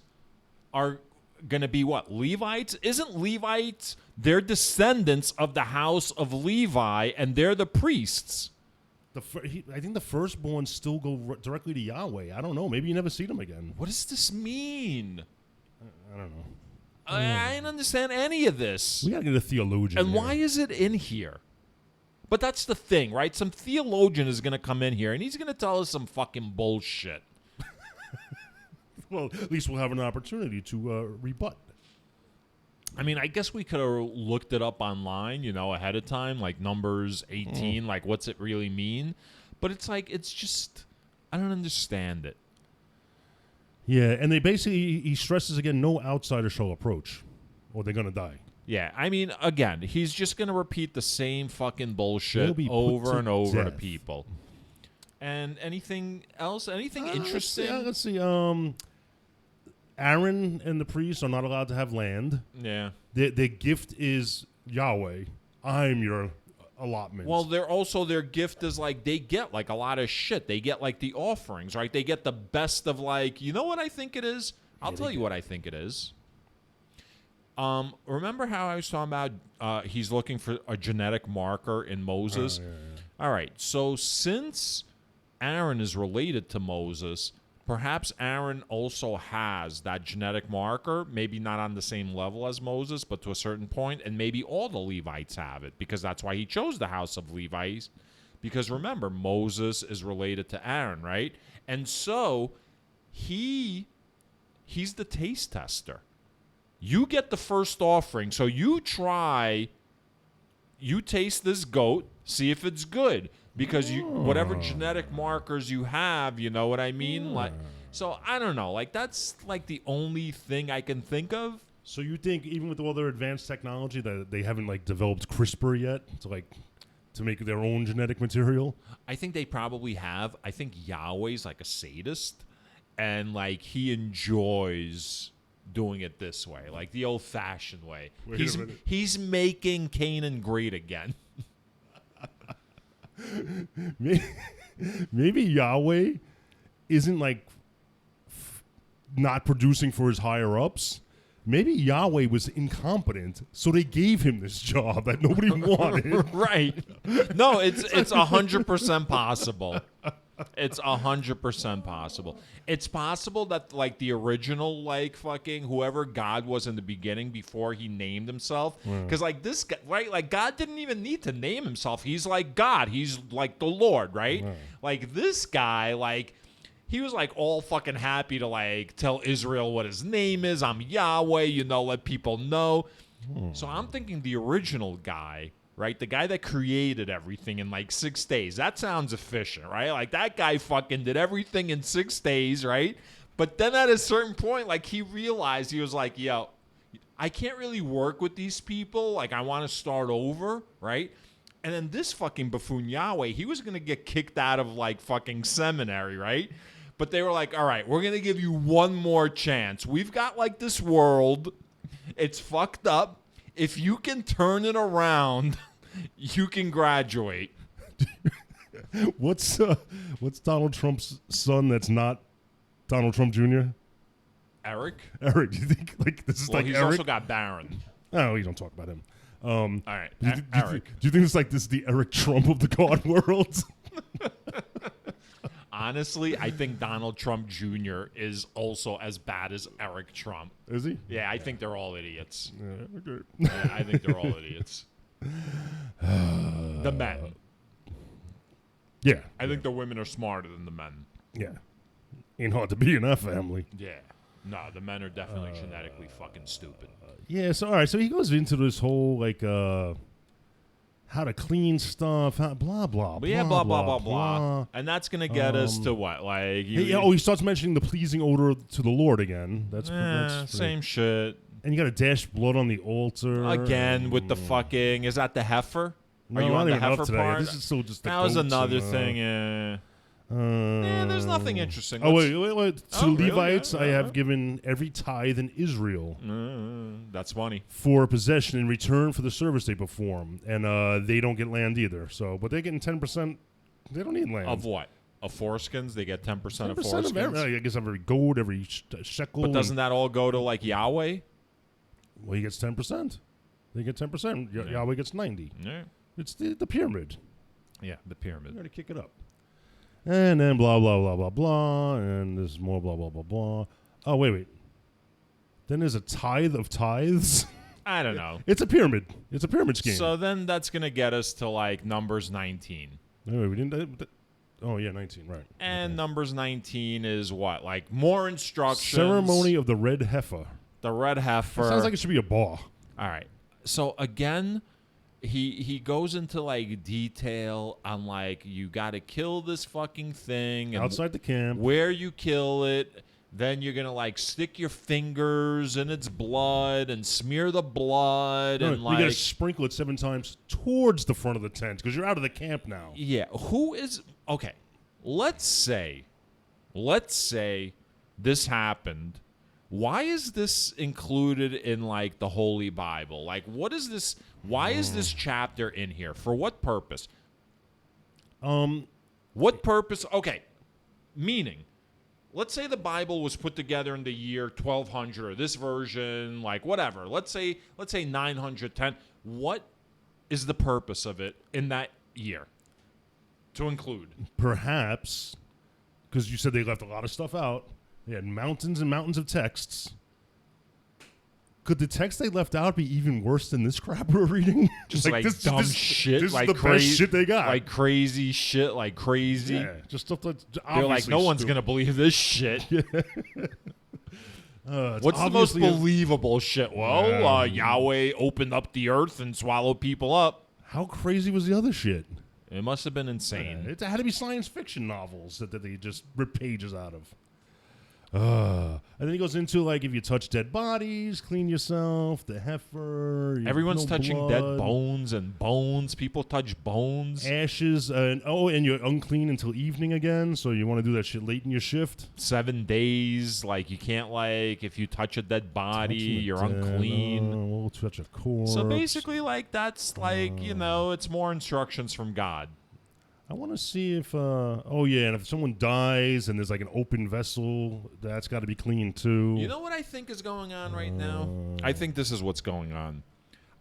are going to be what? Levites? Isn't Levites, they're descendants of the house of Levi, and they're the priests. I think the firstborn still go directly to Yahweh. I don't know. Maybe you never see them again. What does this mean? I don't know. I didn't understand any of this. We got to get a theologian. And here. why is it in here? But that's the thing, right? Some theologian is going to come in here, and he's going to tell us some fucking bullshit. Well, at least we'll have an opportunity to rebut. I mean, I guess we could have looked it up online, ahead of time, like Numbers 18, like what's it really mean? But it's like, it's just, I don't understand it. Yeah, and he stresses again, no outsider shall approach, or they're going to die. Yeah, I mean, again, he's just going to repeat the same fucking bullshit over and over to people. And anything else? Anything interesting? Let's see. Aaron and the priests are not allowed to have land. Yeah. Their gift is Yahweh. I'm your allotment. Well, their gift is like they get like a lot of shit. They get like the offerings, right? They get the best of like, you know what I think it is? I'll tell you what I think it is. Remember how I was talking about he's looking for a genetic marker in Moses? Yeah. All right. So since Aaron is related to Moses, perhaps Aaron also has that genetic marker, maybe not on the same level as Moses, but to a certain point, and maybe all the Levites have it, because that's why he chose the house of Levites, because remember, Moses is related to Aaron, right? And so he's the taste tester. You get the first offering, so you taste this goat, see if it's good. Because whatever genetic markers you have, you know what I mean? Like, so I don't know. Like, that's like the only thing I can think of. So you think even with all their advanced technology that they haven't like developed CRISPR yet to make their own genetic material? I think they probably have. I think Yahweh's like a sadist, and like he enjoys doing it this way, like the old-fashioned way. He's making Canaan great again. maybe Yahweh isn't like not producing for his higher ups. Maybe Yahweh was incompetent, so they gave him this job that nobody wanted. Right. No, it's 100% possible. It's 100% possible. It's possible that like the original like fucking whoever God was in the beginning before he named himself, because like this guy, right? Like God didn't even need to name himself. He's like God. He's like the Lord, right? Like this guy, like he was like all fucking happy to like tell Israel what his name is. I'm Yahweh, you know, let people know. So I'm thinking the original guy, right? The guy that created everything in like 6 days. That sounds efficient, right? Like that guy fucking did everything in 6 days, right? But then at a certain point, like he realized, he was like, yo, I can't really work with these people. Like I want to start over, right? And then this fucking buffoon Yahweh, he was going to get kicked out of like fucking seminary, right? But they were like, all right, we're going to give you one more chance. We've got like this world. It's fucked up. If you can turn it around, you can graduate. What's Donald Trump's son that's not Donald Trump Jr.? Eric? Eric, do you think like this is Well, like he's Eric? also got Barron. Oh, we don't talk about him. All right, Eric. Do you think it's like this is the Eric Trump of the God world? Honestly, I think Donald Trump Jr. is also as bad as Eric Trump. Is he? Yeah, I think they're all idiots. Yeah, okay. Yeah, I think they're all idiots. The men. Yeah. I think the women are smarter than the men. Yeah. Ain't hard to be in that family. Yeah. No, the men are definitely genetically fucking stupid. Yeah, so all right, so he goes into this whole like how to clean stuff, blah blah blah. But yeah, blah blah blah blah. And that's gonna get us to what? Like he starts mentioning the pleasing odor to the Lord again. That's same shit. And you got to dash blood on the altar again with the fucking. Is that the heifer? No, are you on the even heifer up to part? That. This is still just the that was goats another and, thing. There's nothing interesting. Oh wait. To really? Levites, Yeah. I have given every tithe in Israel. That's funny. For a possession in return for the service they perform, and they don't get land either. So, but they're getting 10%. They don't need land. Of what? Of foreskins? They get 10% of 10% foreskins. of every, I guess every goat, every shekel. But doesn't that all go to like Yahweh? Well, he gets 10%. They get 10%. Yahweh gets 90. Yeah. It's the pyramid. Yeah, the pyramid. You got to kick it up. And then blah, blah, blah, blah, blah. And there's more blah, blah, blah, blah. Oh, wait. Then there's a tithe of tithes. I don't know. It's a pyramid. It's a pyramid scheme. So then that's going to get us to like Numbers 19. Wait, we didn't... Oh, yeah, 19, right. And Numbers 19 is what? Like more instructions. Ceremony of the red heifer. The red heifer. It sounds like it should be a bar. All right. So again, he goes into like detail on like you got to kill this fucking thing and outside the camp. Where you kill it, then you're gonna like stick your fingers in its blood and smear the blood and you like gotta sprinkle it 7 times towards the front of the tent because you're out of the camp now. Yeah. Who is okay? Let's say this happened. Why is this included in like the Holy Bible? Like, what is this? Why is this chapter in here? For what purpose? What purpose? Okay, meaning, let's say the Bible was put together in the year 1200, or this version, like whatever. Let's say 910. What is the purpose of it in that year to include? Perhaps because you said they left a lot of stuff out. They had mountains and mountains of texts. Could the text they left out be even worse than this crap we're reading? Just like this, dumb this, shit, this like is the best shit they got. like crazy shit, like crazy. Yeah, just stuff that's They're like, no one's gonna believe this shit. What's the most believable shit? Well, Yahweh opened up the earth and swallowed people up. How crazy was the other shit? It must have been insane. It had to be science fiction novels that they just rip pages out of. And then he goes into like if you touch dead bodies, clean yourself, the heifer. Everyone's touching dead bones and bones. People touch bones. Ashes. And you're unclean until evening again. So you want to do that shit late in your shift. 7 days. Like you can't like if you touch a dead body, you're unclean. We'll touch a corpse. So basically like that's like, it's more instructions from God. I want to see if, and if someone dies and there's like an open vessel, that's got to be clean too. You know what I think is going on right now? I think this is what's going on.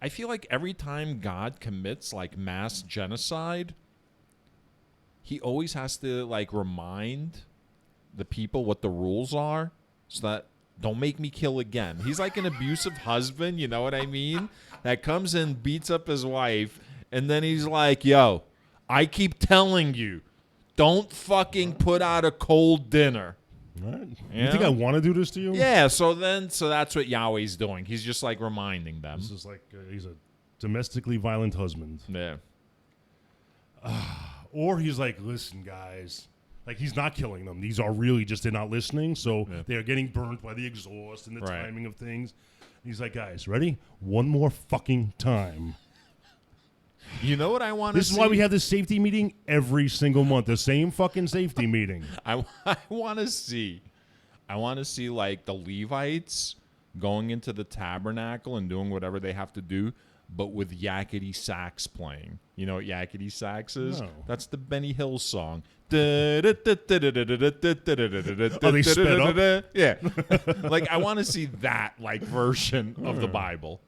I feel like every time God commits like mass genocide, he always has to like remind the people what the rules are so that don't make me kill again. He's like an abusive husband, you know what I mean? That comes in, beats up his wife, and then he's like, yo, I keep telling you, don't fucking put out a cold dinner. Right. You You think know? I want to do this to you? Yeah, so that's what Yahweh's doing. He's just like reminding them. This is like he's a domestically violent husband. Yeah. Or he's like, listen, guys. Like, he's not killing them. These are really just they're not listening, so they're getting burnt by the exhaust and the timing of things. He's like, guys, ready? One more fucking time. You know what I want to see? This is why we have this safety meeting every single month. The same fucking safety meeting. I want to see like the Levites going into the tabernacle and doing whatever they have to do, but with yakety sax playing. You know what yakety sax is? No. That's the Benny Hill song. Oh, they sped up? Yeah. Like, I want to see that like version of the Bible.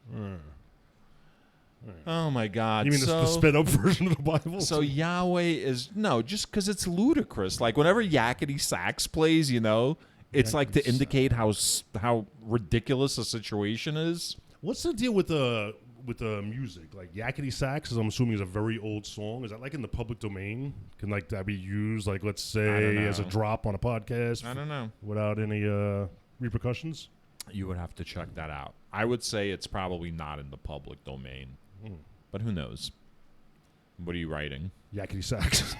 Oh my God! You mean the sped up version of the Bible? So Yahweh is just because it's ludicrous. Like whenever yakety sax plays, you know, it's like to indicate how ridiculous a situation is. What's the deal with the music? Like yakety sax, I'm assuming is a very old song. Is that like in the public domain? Can like that be used, like let's say, as a drop on a podcast? I don't know. Without any repercussions? You would have to check that out. I would say it's probably not in the public domain. But who knows? What are you writing? Yakety sax.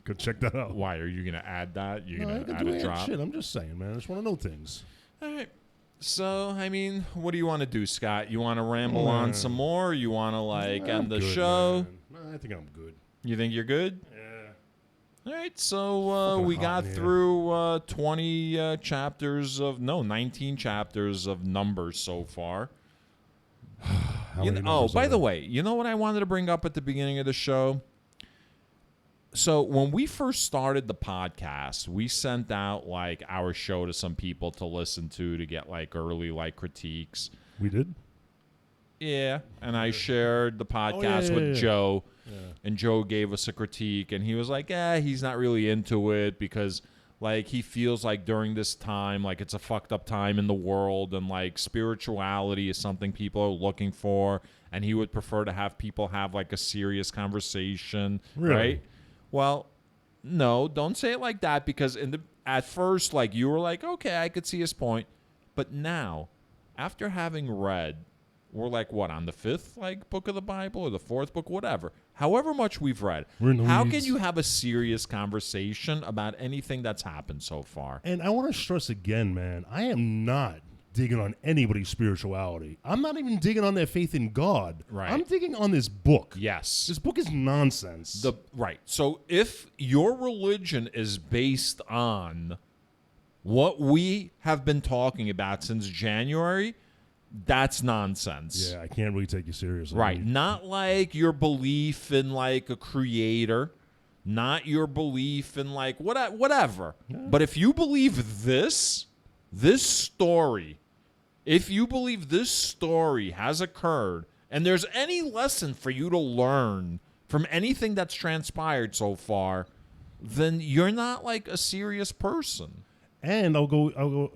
Go check that out. Why? Are you going to add that? You're going to I add a drop? Shit, I'm just saying, man. I just want to know things. All right. So, I mean, what do you want to do, Scott? You want to ramble on some more? Or you want to, like, end the show? I think I'm good. You think you're good? Yeah. All right. So, we got through 19 chapters of Numbers so far. By the way, you know what I wanted to bring up at the beginning of the show? So when we first started the podcast, we sent out like our show to some people to listen to get like early like critiques. We did? Yeah, and I shared the podcast with Joe, and Joe gave us a critique, and he was like, he's not really into it because like he feels like during this time, like it's a fucked up time in the world, and like spirituality is something people are looking for, and he would prefer to have people have like a serious conversation, right? Well, no, don't say it like that, because at first, like you were like, okay, I could see his point, but now, after having read, we're like what, on the 5th like book of the Bible or the 4th book, whatever. However much we've read, how can you have a serious conversation about anything that's happened so far? And I want to stress again, man, I am not digging on anybody's spirituality. I'm not even digging on their faith in God. Right. I'm digging on this book. Yes. This book is nonsense. Right. So if your religion is based on what we have been talking about since January, that's nonsense. Yeah, I can't really take you seriously. Right. Not like your belief in like a creator, not your belief in like whatever. Yeah. But if you believe this story, if you believe this story has occurred and there's any lesson for you to learn from anything that's transpired so far, then you're not like a serious person. And I'll go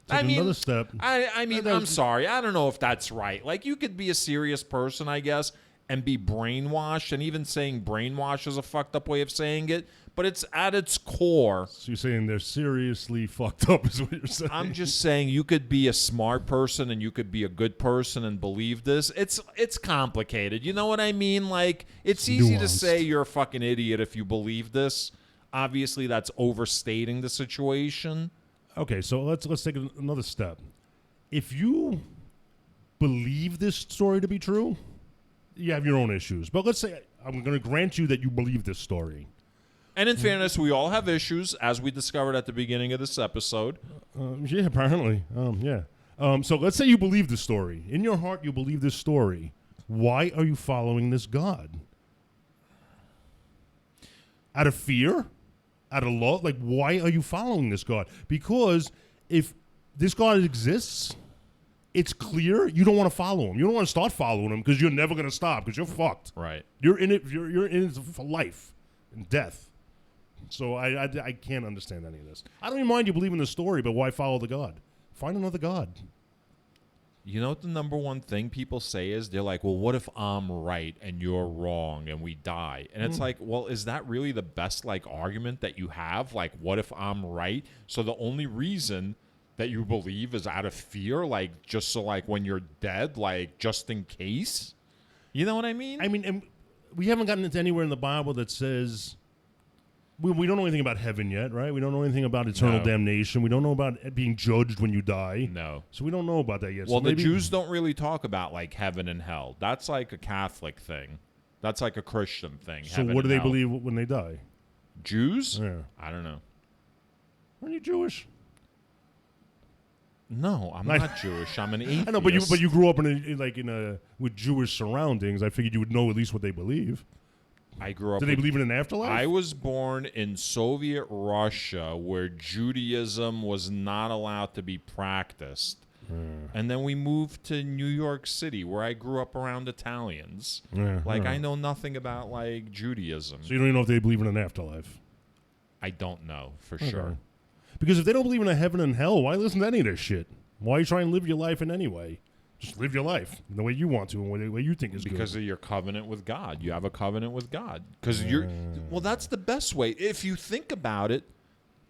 another step. I'm sorry. I don't know if that's right. Like, you could be a serious person, I guess, and be brainwashed. And even saying brainwash is a fucked up way of saying it. But it's at its core. So you're saying they're seriously fucked up is what you're saying. I'm just saying you could be a smart person and you could be a good person and believe this. It's complicated. You know what I mean? Like, it's easy to say you're a fucking idiot if you believe this. Obviously, that's overstating the situation. Okay, so let's take another step. If you believe this story to be true, you have your own issues. But let's say I'm going to grant you that you believe this story. And in fairness, we all have issues, as we discovered at the beginning of this episode. Yeah, apparently. So let's say you believe this story. In your heart, you believe this story. Why are you following this God? Out of fear? Out of love? Like, why are you following this God? Because if this God exists, it's clear you don't want to follow him. You don't want to start following him because you're never going to stop because you're fucked. Right. You're in it. You're in it for life and death. So I can't understand any of this. I don't even mind you believing the story, but why follow the God? Find another God. You know what the number one thing people say is? They're like, well, what if I'm right and you're wrong and we die? And it's like, well, is that really the best like argument that you have? Like, what if I'm right? So the only reason that you believe is out of fear, like just so like when you're dead, like just in case? You know what I mean? I mean, and we haven't gotten into anywhere in the Bible that says we don't know anything about heaven yet, right? We don't know anything about eternal damnation. We don't know about being judged when you die. No. So we don't know about that yet. Well, so the Jews don't really talk about like heaven and hell. That's like a Catholic thing. That's like a Christian thing. So what do they believe when they die? Jews? Yeah. I don't know. Aren't you Jewish? No, I'm not Jewish. I'm an atheist. I know, but you grew up with Jewish surroundings. I figured you would know at least what they believe. I grew up. Do they believe in an afterlife? I was born in Soviet Russia, where Judaism was not allowed to be practiced, and then we moved to New York City, where I grew up around Italians. I know nothing about like Judaism. So you don't even know if they believe in an afterlife. I don't know for sure. Because if they don't believe in a heaven and hell, why listen to any of this shit? Why are you trying to live your life in any way? Just live your life the way you want to and the way you think is good. Because of your covenant with God. You have a covenant with God. Because that's the best way. If you think about it,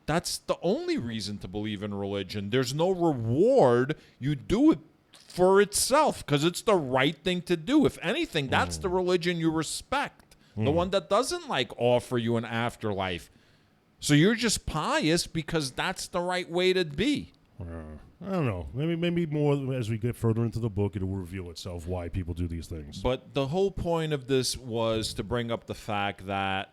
that's the only reason to believe in religion. There's no reward. You do it for itself because it's the right thing to do. If anything, that's the religion you respect. The one that doesn't like offer you an afterlife. So you're just pious because that's the right way to be. I don't know. Maybe more as we get further into the book, it will reveal itself why people do these things. But the whole point of this was to bring up the fact that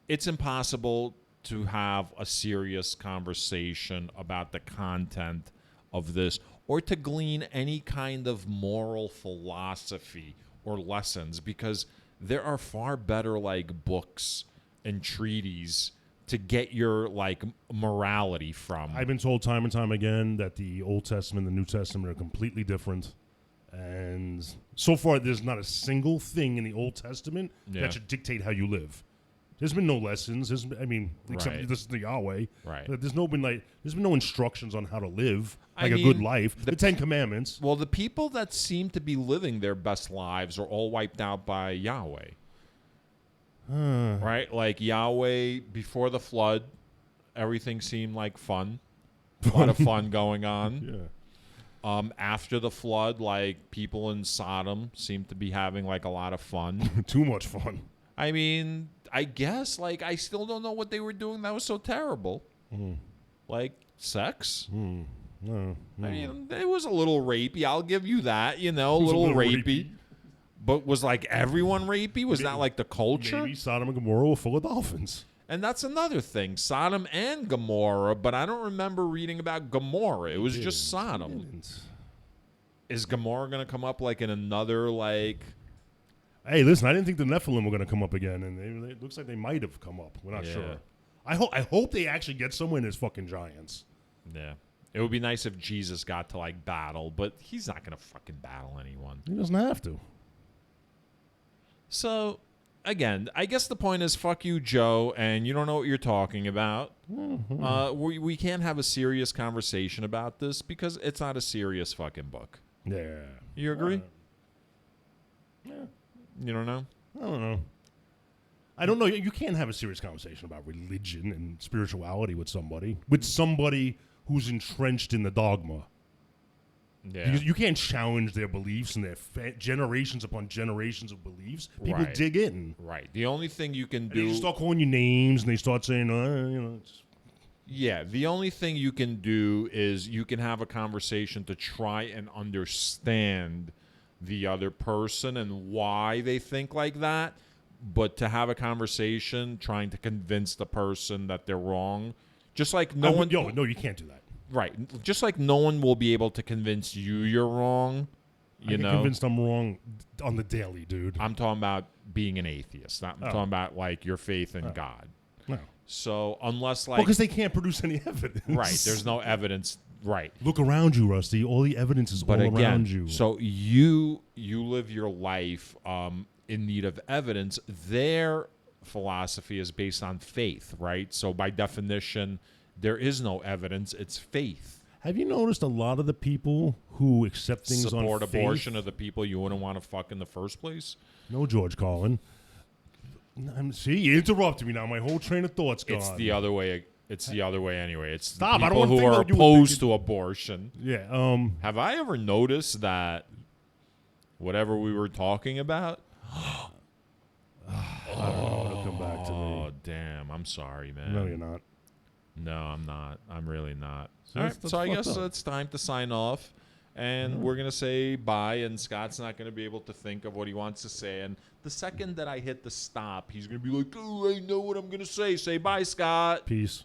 it's impossible to have a serious conversation about the content of this or to glean any kind of moral philosophy or lessons because there are far better like books and treatises to get your like morality from. I've been told time and time again that the Old Testament and the New Testament are completely different. And so far, there's not a single thing in the Old Testament that should dictate how you live. There's been no lessons. Except this is the Yahweh. Right. There's been no instructions on how to live a good life. The Ten Commandments. Well, the people that seem to be living their best lives are all wiped out by Yahweh. Right? Like Yahweh, before the flood, everything seemed like fun. A lot of fun going on. Yeah. After the flood, like people in Sodom seemed to be having like a lot of fun. Too much fun. I mean, I guess like I still don't know what they were doing that was so terrible. Like sex. No. I mean, it was a little rapey. I'll give you that. A little rapey. But was like everyone rapey? Was that like the culture? Maybe Sodom and Gomorrah were full of dolphins. And that's another thing. Sodom and Gomorrah, but I don't remember reading about Gomorrah. It was just Sodom. Is Gomorrah going to come up like in another like... Hey, listen, I didn't think the Nephilim were going to come up again, and it looks like they might have come up. We're not sure. I hope they actually get somewhere in as fucking giants. Yeah. It would be nice if Jesus got to like battle, but he's not going to fucking battle anyone. He doesn't have to. So, again, I guess the point is fuck you, Joe, and you don't know what you're talking about. We can't have a serious conversation about this because it's not a serious fucking book. Yeah. You agree? Yeah. You don't know? I don't know. I don't know. You can't have a serious conversation about religion and spirituality with somebody who's entrenched in the dogma. Yeah. You can't challenge their beliefs and their generations upon generations of beliefs. People dig in. Right. The only thing you can And do... they just start calling you names, and they start saying, Yeah, the only thing you can do is you can have a conversation to try and understand the other person and why they think like that. But to have a conversation trying to convince the person that they're wrong, just like no one... No, you can't do that. Right. Just like no one will be able to convince you you're wrong. I get convinced I'm wrong on the daily, dude. I'm talking about being an atheist. I'm Oh. talking about like your faith in God. No. So unless like Because they can't produce any evidence. right, there's no evidence. Right. Look around you, Rusty. All the evidence is But all again, around you. so you live your life in need of evidence. Their philosophy is based on faith, right? So by definition, there is no evidence. It's faith. Have you noticed a lot of the people who accept things Support on faith? abortion of the people you wouldn't want to fuck in the first place? No, George Carlin. See, you interrupted me now. My whole train of thought's gone. It's the other way. It's the other way anyway. It's Stop, the I don't people wanna who think are like you were opposed thinking. to abortion. Yeah. Have I ever noticed that whatever we were talking about? I don't know. It'll come back to me. Oh, damn. I'm sorry, man. No, you're not. No, I'm not. I'm really not. So All that's- right, so I that's guess fucked up. it's time to sign off. And we're going to say bye, and Scott's not going to be able to think of what he wants to say. And the second that I hit the stop, he's going to be like, oh, I know what I'm going to say. Say bye, Scott. Peace.